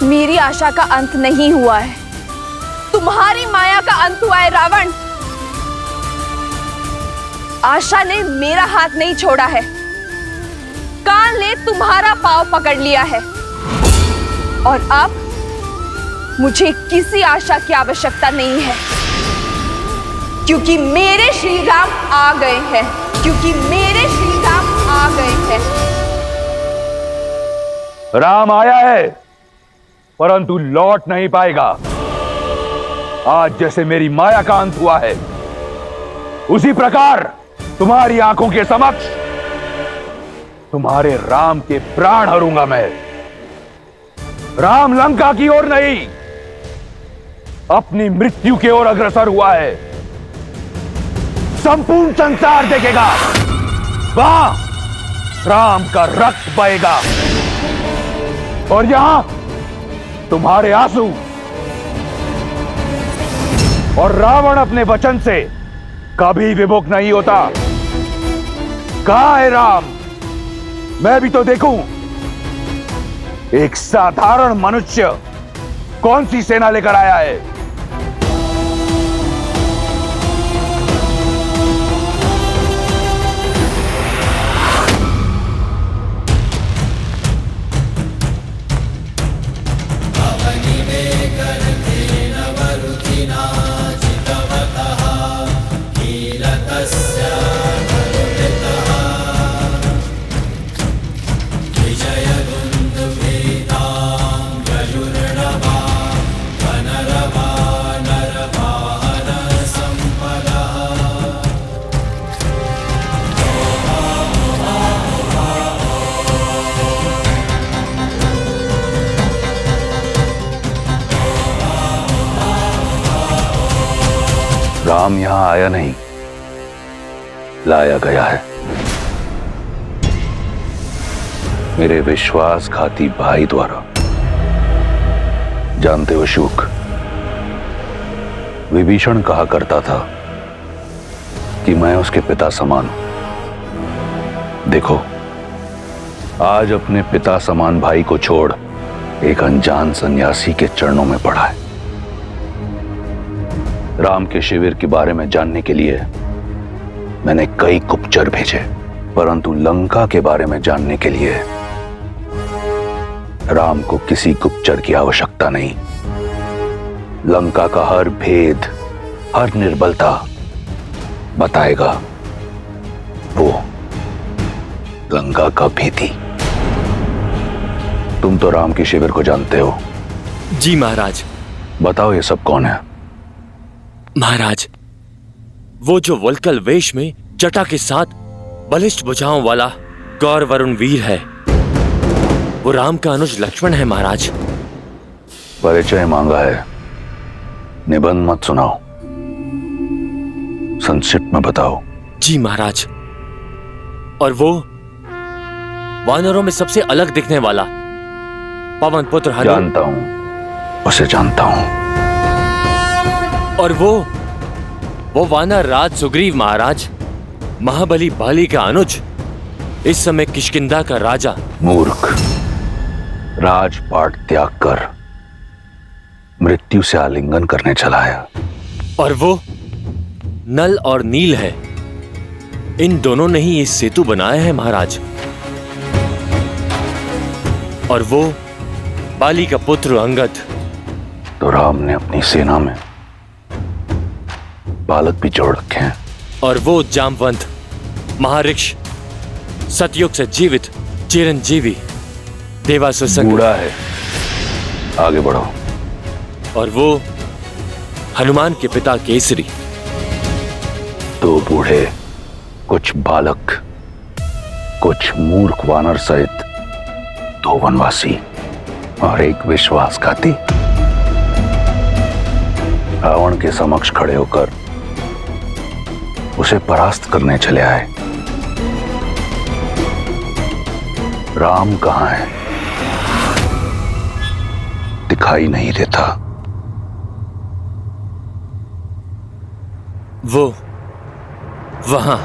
Speaker 16: मेरी आशा का अंत नहीं हुआ है, तुम्हारी माया का अंत हुआ है रावण। आशा ने मेरा हाथ नहीं छोड़ा है, काल ने तुम्हारा पांव पकड़ लिया है और अब मुझे किसी आशा की आवश्यकता नहीं है, क्योंकि मेरे श्री राम आ गए हैं, क्योंकि मेरे श्री राम आ गए हैं।
Speaker 13: राम आया है परंतु लौट नहीं पाएगा। आज जैसे मेरी माया का अंत हुआ है, उसी प्रकार तुम्हारी आंखों के समक्ष तुम्हारे राम के प्राण हरूंगा मैं। राम लंका की ओर नहीं, अपनी मृत्यु की ओर अग्रसर हुआ है। संपूर्ण संसार देखेगा, वहां राम का रक्त बहेगा और यहां तुम्हारे आंसू। और रावण अपने वचन से कभी विमुख नहीं होता। कहां है राम? मैं भी तो देखूं। एक साधारण मनुष्य कौन सी सेना लेकर आया है? राम यहां आया नहीं, लाया गया है। मेरे विश्वासघाती भाई द्वारा। जानते हो शुक, विभीषण कहा करता था कि मैं उसके पिता समान हूं। देखो, आज अपने पिता समान भाई को छोड़ एक अनजान सन्यासी के चरणों में पड़ा है। राम के शिविर के बारे में जानने के लिए मैंने कई गुप्तचर भेजे, परंतु लंका के बारे में जानने के लिए राम को किसी गुप्तचर की आवश्यकता नहीं। लंका का हर भेद, हर निर्बलता बताएगा वो लंका का भेदी। तुम तो राम के शिविर को जानते हो।
Speaker 9: जी महाराज।
Speaker 13: बताओ ये सब कौन है?
Speaker 9: महाराज, वो जो वल्कल वेश में जटा के साथ बलिष्ठ भुजाओं वाला गौर वरुण वीर है। वो राम का अनुज लक्ष्मण है महाराज।
Speaker 13: परिचय मांगा है, निबंध मत सुनाओ, संक्षिप्त में बताओ।
Speaker 9: जी महाराज। और वो वानरों में सबसे अलग दिखने वाला पवन पुत्र हनुमान।
Speaker 13: जानता हूं, उसे जानता हूं।
Speaker 9: और वो वानर राज सुग्रीव महाराज, महाबली बाली का अनुज, इस समय किष्किंधा का राजा।
Speaker 13: मूर्ख, राजपाट त्याग कर मृत्यु से आलिंगन करने चला है।
Speaker 9: और वो नल और नील है, इन दोनों ने ही ये सेतु बनाया है महाराज। और वो बाली का पुत्र अंगद।
Speaker 13: तो राम ने अपनी सेना में बालक भी जोड़ रखे हैं।
Speaker 9: और वो जामवंत महाऋष, सतयुग से जीवित चिरंजीवी देवासुर संग
Speaker 13: बूढ़ा है, आगे बढ़ो।
Speaker 9: और वो हनुमान के पिता केसरी।
Speaker 13: दो बूढ़े, कुछ बालक, कुछ मूर्ख वानर सहित दो वनवासी और एक विश्वासघाती रावण के समक्ष खड़े होकर उसे परास्त करने चले आए। राम कहां है? दिखाई नहीं देता।
Speaker 9: वो वहां।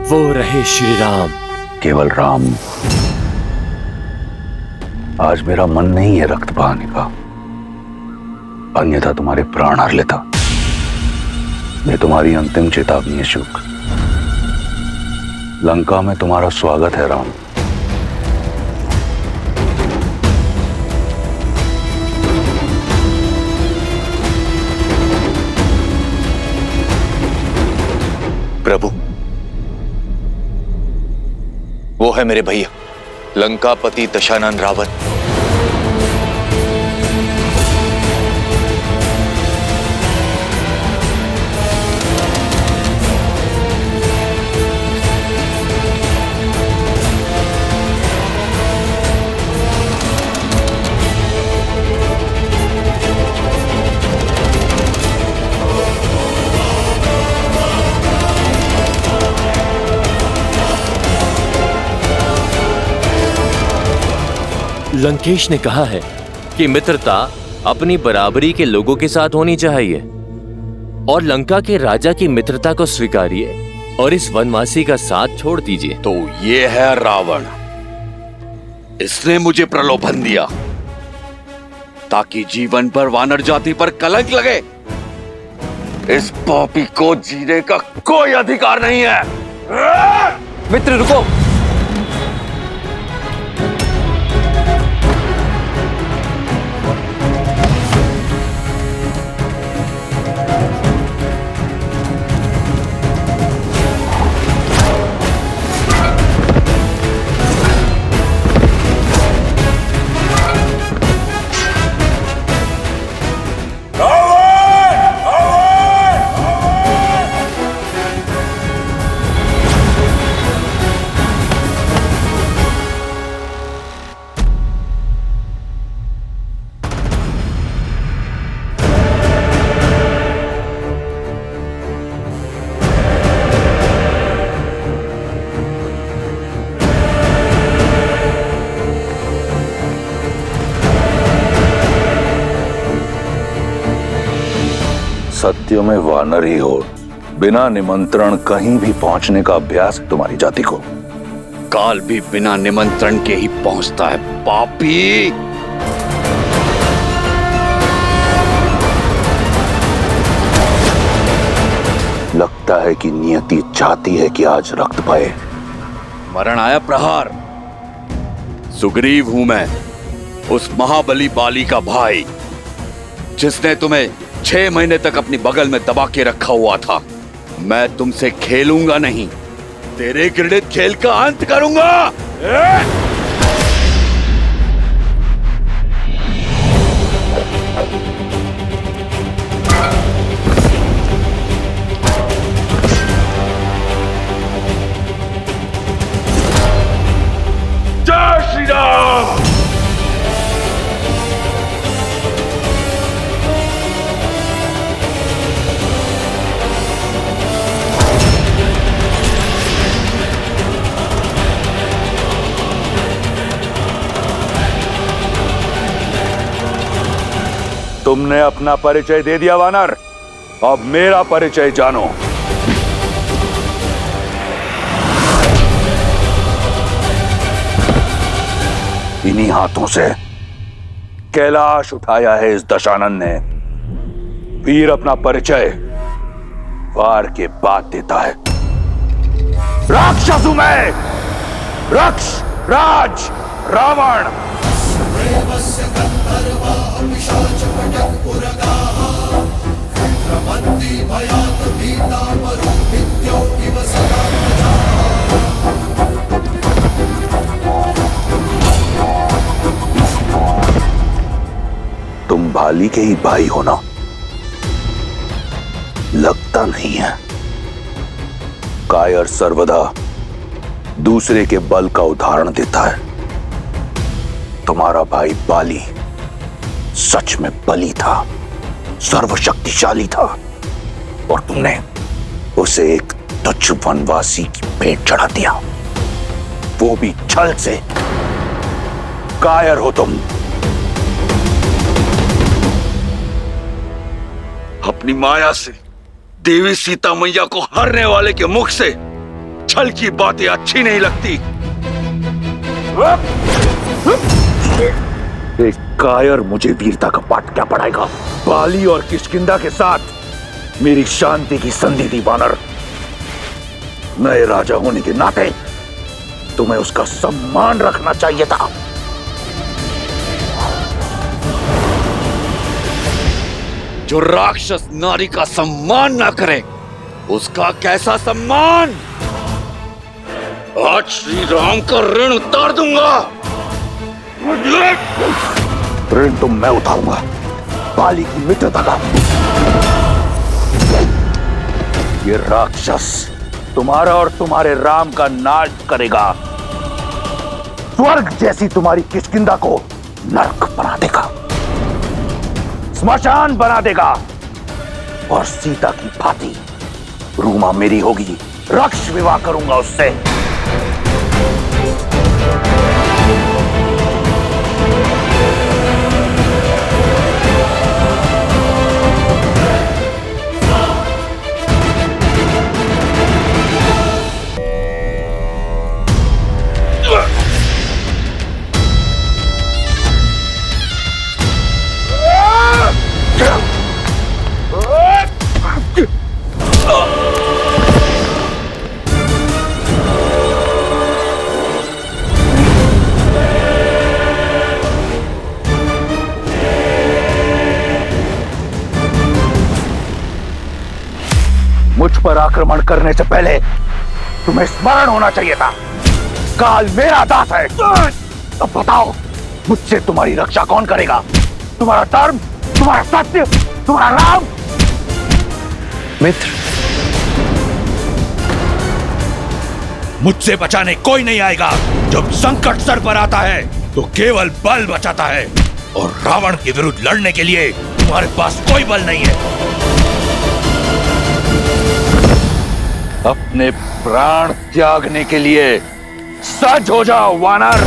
Speaker 9: वो रहे श्री राम।
Speaker 13: केवल राम। आज मेरा मन नहीं है रक्त बहाने का, अन्यथा तुम्हारे प्राण हर लेता। ये तुम्हारी अंतिम चेतावनी है शुक। लंका में तुम्हारा स्वागत है राम।
Speaker 17: प्रभु, वो है मेरे भैया लंकापति दशानन रावण।
Speaker 9: लंकेश ने कहा है कि मित्रता अपनी बराबरी के लोगों के साथ होनी चाहिए, और लंका के राजा की मित्रता को स्वीकारिए और इस वनवासी का साथ छोड़ दीजिए।
Speaker 10: तो ये है रावण, इसने मुझे प्रलोभन दिया ताकि जीवन पर वानर जाति पर कलंक लगे। इस पापी को जीने का कोई अधिकार नहीं है।
Speaker 1: मित्र रुको।
Speaker 13: सत्य में वानर ही हो, बिना निमंत्रण कहीं भी पहुंचने का अभ्यास है तुम्हारी जाति को।
Speaker 10: काल भी बिना निमंत्रण के ही पहुंचता है पापी।
Speaker 13: लगता है कि नियति चाहती है कि आज रक्त बहे।
Speaker 10: मरण आया प्रहार, सुग्रीव हूं मैं, उस महाबली बाली का भाई, जिसने तुम्हें 6 महीने तक अपनी बगल में दबा के रखा हुआ था। मैं तुमसे खेलूंगा नहीं, तेरे घृणित खेल का अंत करूंगा।
Speaker 13: जय श्री राम। तुमने अपना परिचय दे दिया वानर, अब मेरा परिचय जानो। इन्हीं हाथों से कैलाश उठाया है इस दशानन ने। वीर अपना परिचय वार के बाद देता है। राक्षस हूं मैं, रक्ष राज रावण। तुम भाली के ही भाई हो ना? लगता नहीं है। कायर सर्वदा दूसरे के बल का उदाहरण देता है। तुम्हारा भाई बाली सच में बली था, सर्वशक्तिशाली था, और तुमने उसे एक तुच्छ वनवासी की भेंट चढ़ा दिया, वो भी छल से। कायर हो तुम।
Speaker 10: अपनी माया से देवी सीता मैया को हरने वाले के मुख से छल की बातें अच्छी नहीं लगती।
Speaker 13: एक कायर मुझे वीरता का पाठ क्या पढ़ाएगा? बाली और किष्किंधा के साथ मेरी शांति की संधि थी वानर। नए राजा होने के नाते तुम्हें उसका सम्मान रखना चाहिए था।
Speaker 10: जो राक्षस नारी का सम्मान ना करे, उसका कैसा सम्मान? आज श्री राम का ऋण उतार दूंगा।
Speaker 13: ऋण तो मैं उठाऊंगा, बाली की मित्रता का। ये राक्षस तुम्हारा और तुम्हारे राम का नाश करेगा। स्वर्ग जैसी तुम्हारी किष्किंधा को नरक बना देगा, स्मशान बना देगा, और सीता की भांति रूमा मेरी होगी। रक्ष विवाह करूंगा उससे। मुझ पर आक्रमण करने से पहले तुम्हें स्मरण होना चाहिए था, काल मेरा दास है। अब बताओ, मुझसे तुम्हारी रक्षा कौन करेगा? तुम्हारा धर्म, तुम्हारा सत्य, तुम्हारा राम?
Speaker 9: मित्र,
Speaker 13: मुझसे बचाने कोई नहीं आएगा। जब संकट सर पर आता है तो केवल बल बचाता है, और रावण के विरुद्ध लड़ने के लिए तुम्हारे पास कोई बल नहीं है। अपने प्राण त्यागने के लिए सज हो जाओ वानर।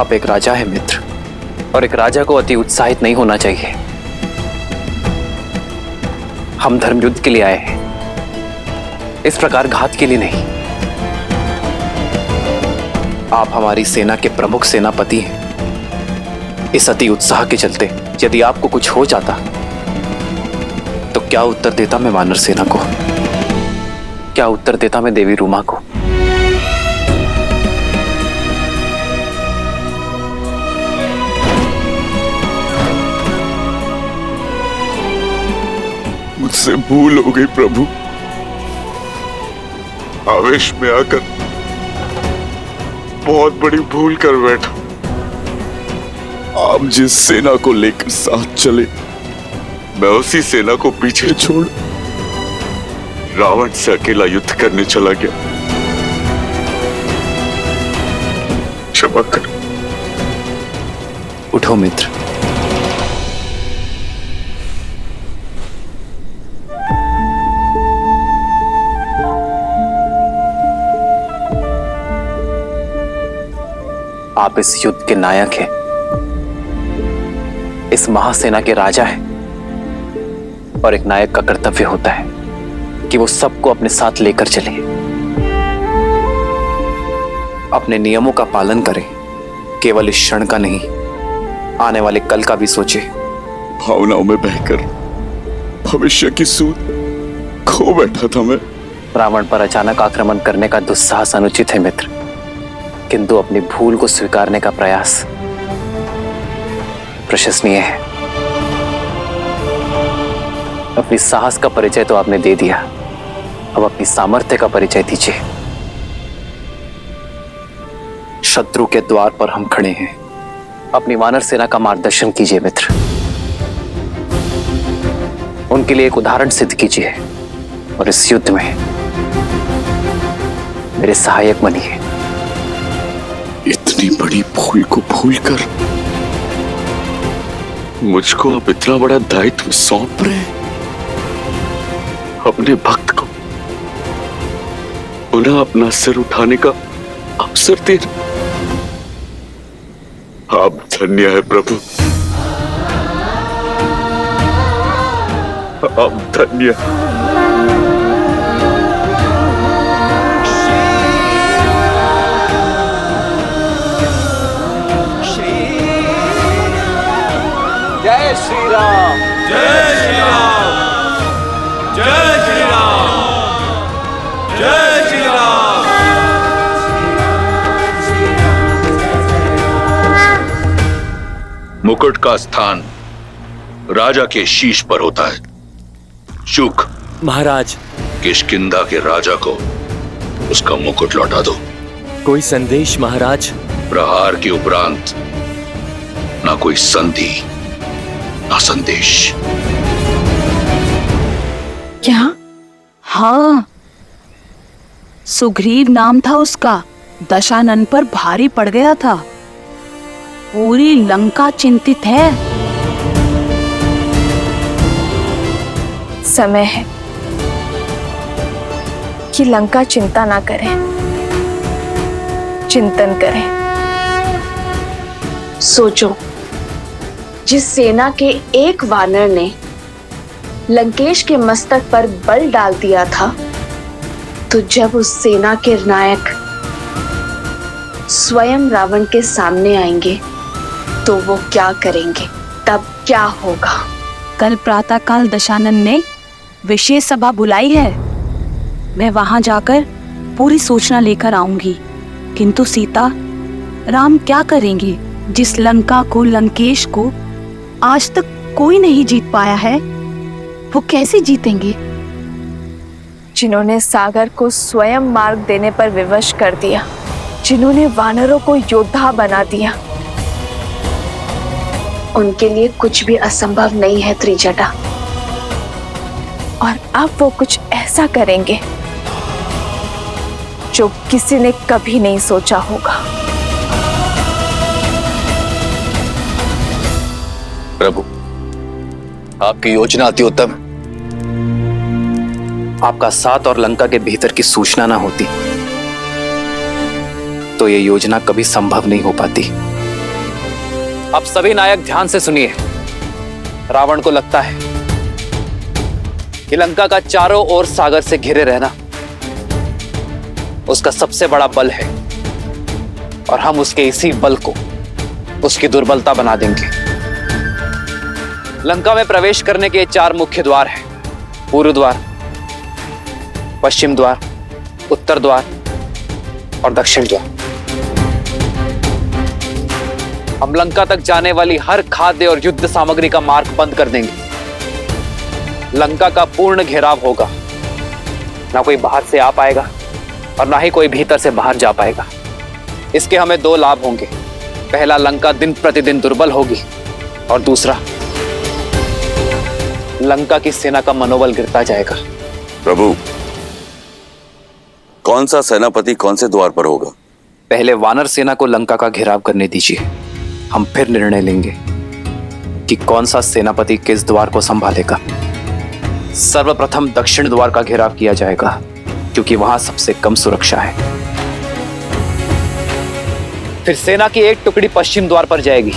Speaker 1: आप एक राजा हैं मित्र, और एक राजा को अति उत्साहित नहीं होना चाहिए। हम धर्म युद्ध के लिए आए हैं, इस प्रकार घात के लिए नहीं। आप हमारी सेना के प्रमुख सेनापति हैं। इस अति उत्साह के चलते यदि आपको कुछ हो जाता तो क्या उत्तर देता मैं वानर सेना को, क्या उत्तर देता मैं देवी रूमा को?
Speaker 3: मुझसे भूल हो गई प्रभु। आवेश में आकर बहुत बड़ी भूल कर बैठा। आप जिस सेना को लेकर साथ चले, मैं उसी सेना को पीछे छोड़ रावण से अकेला युद्ध करने चला गया। क्षमा कर।
Speaker 1: उठो मित्र। आप इस युद्ध के नायक हैं, इस महासेना के राजा हैं, और एक नायक का कर्तव्य होता है कि वो सबको अपने साथ लेकर चले, अपने नियमों का पालन करें, केवल इस क्षण का नहीं, आने वाले कल का भी सोचे।
Speaker 3: भावनाओं में बहकर भविष्य की सूझ खो बैठा था मैं।
Speaker 1: रावण पर अचानक आक्रमण करने का दुस्साहस अनुचित है मित्र, किंतु अपनी भूल को स्वीकारने का प्रयास प्रशंसनीय है। अपनी साहस का परिचय तो आपने दे दिया, अब अपनी सामर्थ्य का परिचय दीजिए। शत्रु के द्वार पर हम खड़े हैं, अपनी वानर सेना का मार्गदर्शन कीजिए मित्र। उनके लिए एक उदाहरण सिद्ध कीजिए, और इस युद्ध में मेरे सहायक बनिए।
Speaker 3: इतनी बड़ी भूल को भूलकर मुझको अब इतना बड़ा दायित्व सौंप रहे हैं। अपने भक्त को पुनः अपना सिर उठाने का अवसर दे। आप धन्य है प्रभु, आप धन्य।
Speaker 9: जय श्री राम, जय श्री राम, जय श्री राम, जय श्री राम।
Speaker 13: मुकुट का स्थान राजा के शीश पर होता है। शुक
Speaker 5: महाराज,
Speaker 13: किष्किंधा के राजा को उसका मुकुट लौटा दो।
Speaker 5: कोई संदेश महाराज?
Speaker 13: प्रहार के उपरांत ना कोई संधि ना संदेश।
Speaker 12: क्या? हाँ, सुग्रीव नाम था उसका, दशानन पर भारी पड़ गया था। पूरी लंका चिंतित है।
Speaker 16: समय है कि लंका चिंता ना करें, चिंतन करें। सोचो, जिस सेना के एक वानर ने लंकेश के मस्तक पर बल डाल दिया था, तो जब उस सेना के नायक स्वयं रावण के सामने आएंगे तो वो क्या करेंगे, तब क्या होगा?
Speaker 12: कल प्रातःकाल दशानन ने विशेष सभा बुलाई है, मैं वहां जाकर पूरी सूचना लेकर आऊंगी। किंतु सीता, राम क्या करेंगे? जिस लंका को, लंकेश को आज तक कोई नहीं जीत पाया है, वो कैसे जीतेंगे?
Speaker 16: जिन्होंने सागर को स्वयं मार्ग देने पर विवश कर दिया, जिन्होंने वानरों को योद्धा बना दिया, उनके लिए कुछ भी असंभव नहीं है त्रिजटा। और अब वो कुछ ऐसा करेंगे जो किसी ने कभी नहीं सोचा होगा।
Speaker 1: प्रभु, आपकी योजना अति उत्तम। आपका साथ और लंका के भीतर की सूचना ना होती तो ये योजना कभी संभव नहीं हो पाती। अब सभी नायक ध्यान से सुनिए। रावण को लगता है कि लंका का चारों ओर सागर से घिरे रहना उसका सबसे बड़ा बल है और हम उसके इसी बल को उसकी दुर्बलता बना देंगे। लंका में प्रवेश करने के 4 मुख्य द्वार हैं। पूर्व द्वार, पश्चिम द्वार, उत्तर द्वार और दक्षिण द्वार। हम लंका तक जाने वाली हर खाद्य और युद्ध सामग्री का मार्ग बंद कर देंगे। लंका का पूर्ण घेराव होगा। ना कोई बाहर से आ पाएगा और ना ही कोई भीतर से बाहर जा पाएगा। इसके हमें 2 लाभ होंगे। पहला, लंका दिन प्रतिदिन दुर्बल होगी और दूसरा, लंका की सेना का मनोबल गिरता जाएगा।
Speaker 10: प्रभु, कौन सा सेनापति कौन से द्वार पर होगा?
Speaker 1: पहले वानर सेना को लंका का घेराव करने दीजिए। हम फिर निर्णय लेंगे कि कौन सा सेनापति किस द्वार को संभालेगा। सर्वप्रथम दक्षिण द्वार का घेराव किया जाएगा क्योंकि वहां सबसे कम सुरक्षा है। फिर सेना की एक टुकड़ी पश्चिम द्वार पर जाएगी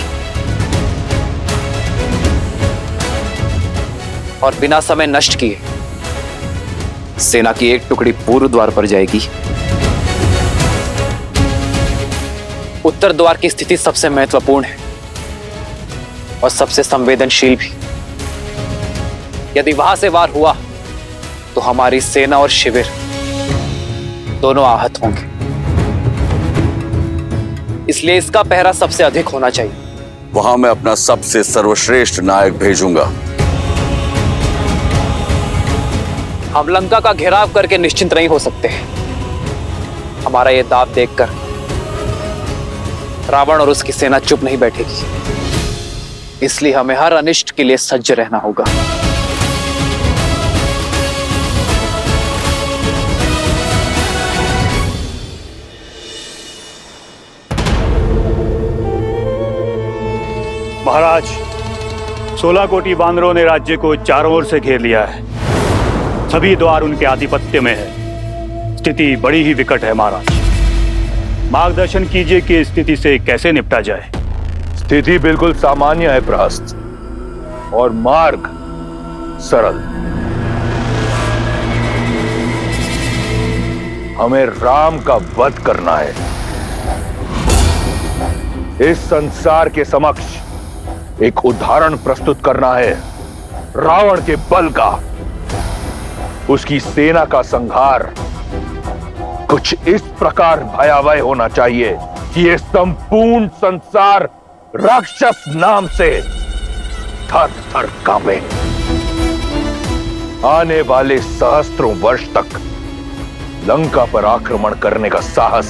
Speaker 1: और बिना समय नष्ट किए सेना की एक टुकड़ी पूर्व द्वार पर जाएगी। उत्तर द्वार की स्थिति सबसे महत्वपूर्ण है और सबसे संवेदनशील भी। यदि वहां से वार हुआ तो हमारी सेना और शिविर दोनों आहत होंगे। इसलिए इसका पहरा सबसे अधिक होना चाहिए।
Speaker 10: वहां मैं अपना सबसे सर्वश्रेष्ठ नायक भेजूंगा।
Speaker 1: हम लंका का घेराव करके निश्चिंत नहीं हो सकते। हमारा यह दाव देखकर रावण और उसकी सेना चुप नहीं बैठेगी। इसलिए हमें हर अनिष्ट के लिए सज्ज रहना होगा।
Speaker 15: महाराज, 16 कोटि वानरों ने राज्य को चारों ओर से घेर लिया है। सभी द्वार उनके आधिपत्य में है। स्थिति बड़ी ही विकट है महाराज। मार्गदर्शन कीजिए कि इस स्थिति से कैसे निपटा जाए।
Speaker 13: स्थिति बिल्कुल सामान्य है प्रहस्त, और मार्ग सरल। हमें राम का वध करना है। इस संसार के समक्ष एक उदाहरण प्रस्तुत करना है रावण के बल का। उसकी सेना का संहार कुछ इस प्रकार भयावह होना चाहिए कि यह संपूर्ण संसार राक्षस नाम से थर थर कांपे। आने वाले सहस्त्रों वर्ष तक लंका पर आक्रमण करने का साहस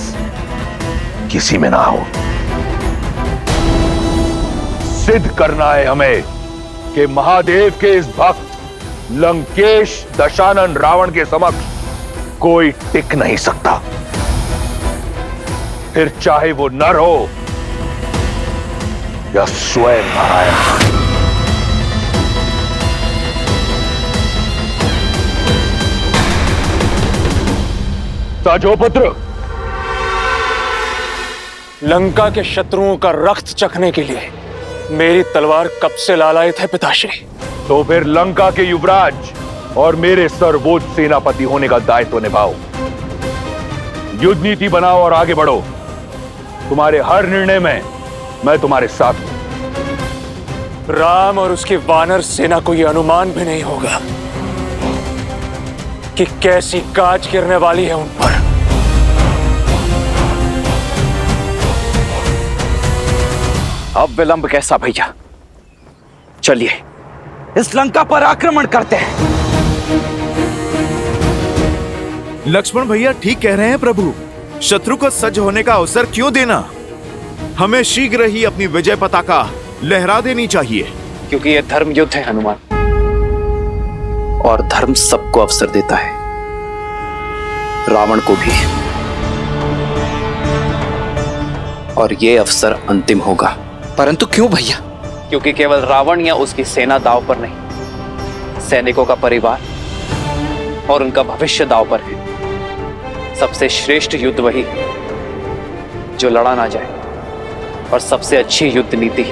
Speaker 13: किसी में ना हो। सिद्ध करना है हमें कि महादेव के इस भक्त लंकेश दशानन रावण के समक्ष कोई टिक नहीं सकता। फिर चाहे वो नर हो या स्वयं नारायण। साजोपुत्र,
Speaker 14: लंका के शत्रुओं का रक्त चखने के लिए मेरी तलवार कब से लालायित है पिताश्री।
Speaker 13: तो फिर लंका के युवराज और मेरे सर्वोच्च सेनापति होने का दायित्व निभाओ। युद्ध नीति बनाओ और आगे बढ़ो। तुम्हारे हर निर्णय में मैं तुम्हारे साथ हूं।
Speaker 14: राम और उसकी वानर सेना को यह अनुमान भी नहीं होगा कि कैसी काज गिरने वाली है उन पर।
Speaker 17: अब विलंब कैसा भैया? चलिए इस लंका पर आक्रमण करते हैं।
Speaker 3: लक्ष्मण भैया ठीक कह रहे हैं प्रभु। शत्रु को सज्ज होने का अवसर क्यों देना? हमें शीघ्र ही अपनी विजय पताका लहरा देनी चाहिए।
Speaker 1: क्योंकि यह धर्म युद्ध है हनुमान, और धर्म सबको अवसर देता है, रावण को भी। और यह अवसर अंतिम होगा।
Speaker 17: परंतु क्यों भैया?
Speaker 1: क्योंकि केवल रावण या उसकी सेना दांव पर नहीं, सैनिकों का परिवार और उनका भविष्य दांव पर है। सबसे श्रेष्ठ युद्ध वही जो लड़ा ना जाए, और सबसे अच्छी युद्ध नीति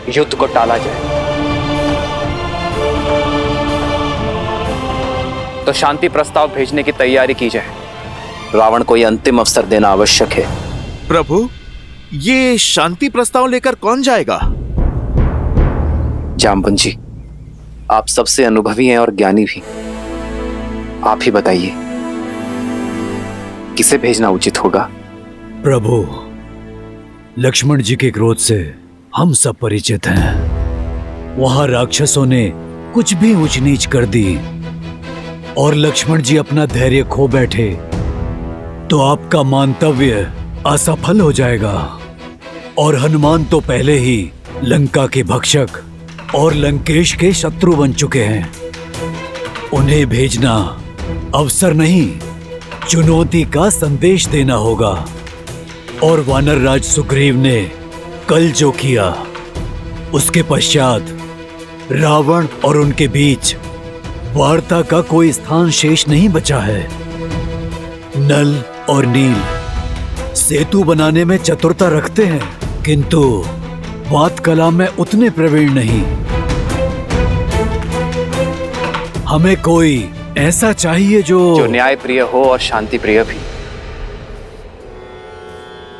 Speaker 1: युद्ध को टाला जाए तो शांति प्रस्ताव भेजने की तैयारी की जाए। रावण को यह अंतिम अवसर देना आवश्यक है।
Speaker 3: प्रभु, ये शांति प्रस्ताव लेकर कौन जाएगा?
Speaker 1: जामवंत जी, आप सबसे अनुभवी हैं और ज्ञानी भी। आप ही बताइए किसे भेजना उचित होगा?
Speaker 4: प्रभु, लक्ष्मण जी के क्रोध से हम सब परिचित हैं। वहां राक्षसों ने कुछ भी ऊंच नीच कर दी और लक्ष्मण जी अपना धैर्य खो बैठे तो आपका मंतव्य असफल हो जाएगा। और हनुमान तो पहले ही लंका के भक्षक और लंकेश के शत्रु बन चुके हैं। उन्हें भेजना अवसर नहीं, चुनौती का संदेश देना होगा। और वानर राज सुग्रीव ने कल जो किया, उसके पश्चात रावण और उनके बीच वार्ता का कोई स्थान शेष नहीं बचा है। नल और नील सेतु बनाने में चतुरता रखते हैं, किंतु वात कला में उतने प्रवीण नहीं। हमें कोई ऐसा चाहिए जो
Speaker 1: न्याय प्रिय हो और शांति प्रिय भी,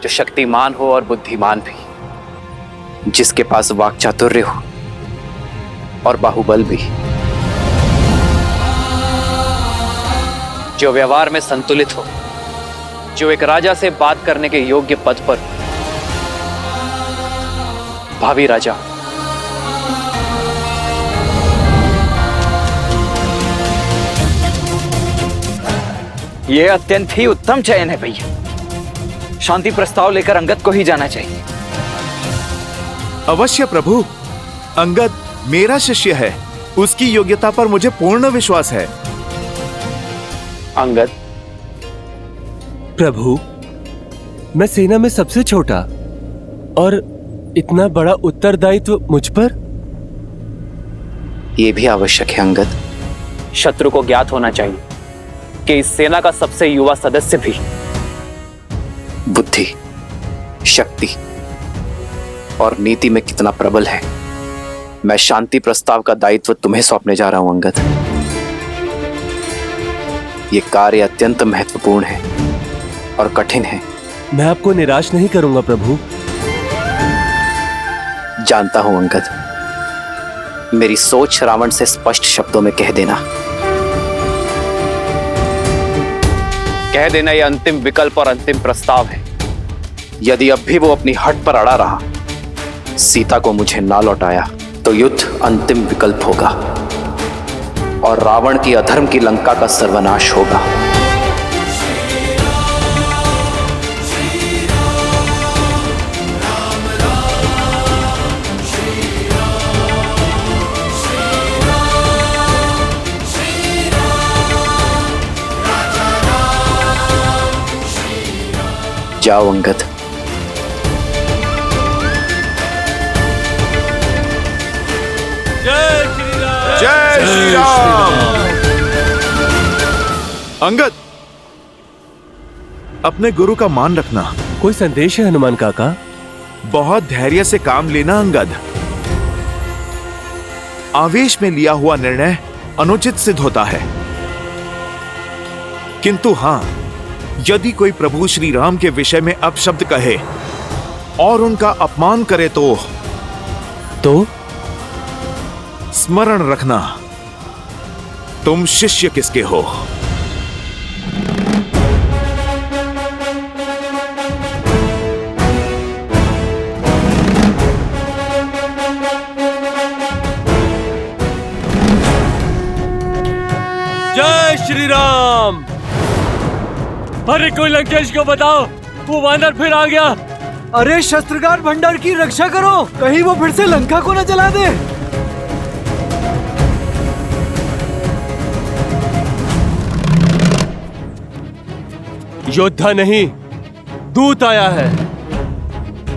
Speaker 1: जो शक्तिमान हो और बुद्धिमान भी, जिसके पास वाक चातुर्य हो और बाहुबल भी, जो व्यवहार में संतुलित हो, जो एक राजा से बात करने के योग्य पद पर, भावी राजा।
Speaker 17: यह अत्यंत ही उत्तम चयन है भैया। शांति प्रस्ताव लेकर अंगद को ही जाना चाहिए।
Speaker 3: अवश्य प्रभु, अंगद मेरा शिष्य है, उसकी योग्यता पर मुझे पूर्ण विश्वास है।
Speaker 1: अंगद,
Speaker 5: प्रभु, मैं सेना में सबसे छोटा और इतना बड़ा उत्तरदायित्व मुझ पर?
Speaker 1: यह भी आवश्यक है अंगद। शत्रु को ज्ञात होना चाहिए कि इस सेना का सबसे युवा सदस्य भी बुद्धि, शक्ति और नीति में कितना प्रबल है। मैं शांति प्रस्ताव का दायित्व तुम्हें सौंपने जा रहा हूं अंगद। यह कार्य अत्यंत महत्वपूर्ण है और कठिन है।
Speaker 5: मैं आपको निराश नहीं करूंगा प्रभु।
Speaker 1: जानता हूं अंगद, मेरी सोच रावण से स्पष्ट शब्दों में कह देना। कह देना यह अंतिम विकल्प और अंतिम प्रस्ताव है। यदि अब भी वो अपनी हट पर अड़ा रहा, सीता को मुझे ना लौटाया, तो युद्ध अंतिम विकल्प होगा और रावण की अधर्म की लंका का सर्वनाश होगा। जाओ अंगद।
Speaker 3: जय श्री राम। अंगद, अपने गुरु का मान रखना।
Speaker 5: कोई संदेश है हनुमान काका?
Speaker 3: बहुत धैर्य से काम लेना अंगद। आवेश में लिया हुआ निर्णय अनुचित सिद्ध होता है, किंतु हां, यदि कोई प्रभु श्री राम के विषय में अपशब्द कहे और उनका अपमान करे तो स्मरण रखना, तुम शिष्य किसके हो।
Speaker 9: जय श्री राम। अरे कोई लंकेश को बताओ, वो वानर फिर आ गया।
Speaker 4: अरे शस्त्रगार भंडार की रक्षा करो, कहीं वो फिर से लंका को न जला दे।
Speaker 5: योद्धा नहीं, दूत आया है।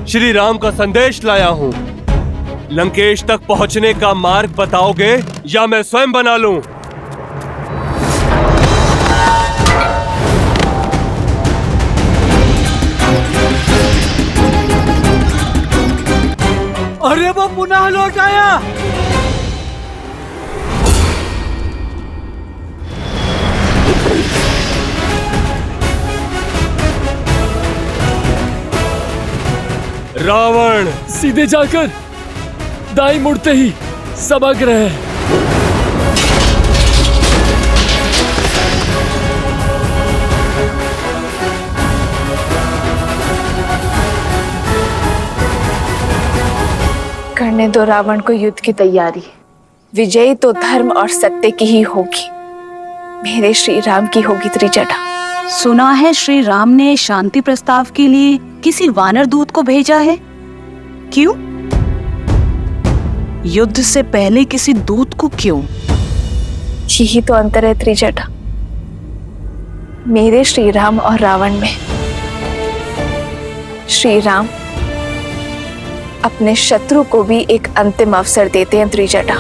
Speaker 5: श्री राम का संदेश लाया हूं। लंकेश तक पहुंचने का मार्ग बताओगे या मैं स्वयं बना लूं?
Speaker 9: को पुनः लौटाया।
Speaker 5: रावण
Speaker 18: सीधे जाकर दाई मुड़ते ही समग्र है।
Speaker 8: करने दो रावण को युद्ध की तैयारी। विजयी तो धर्म और सत्य की ही होगी। मेरे श्री राम की होगी त्रिजटा।
Speaker 12: सुना है श्री राम ने शांति प्रस्ताव के लिए किसी वानर दूत को भेजा है। क्यों? युद्ध से पहले किसी दूत को क्यों?
Speaker 8: यही तो अंतर है त्रिजटा, मेरे श्री राम और रावण में। श्री राम अपने शत्रु को भी एक अंतिम अवसर देते हैं त्रिजटा।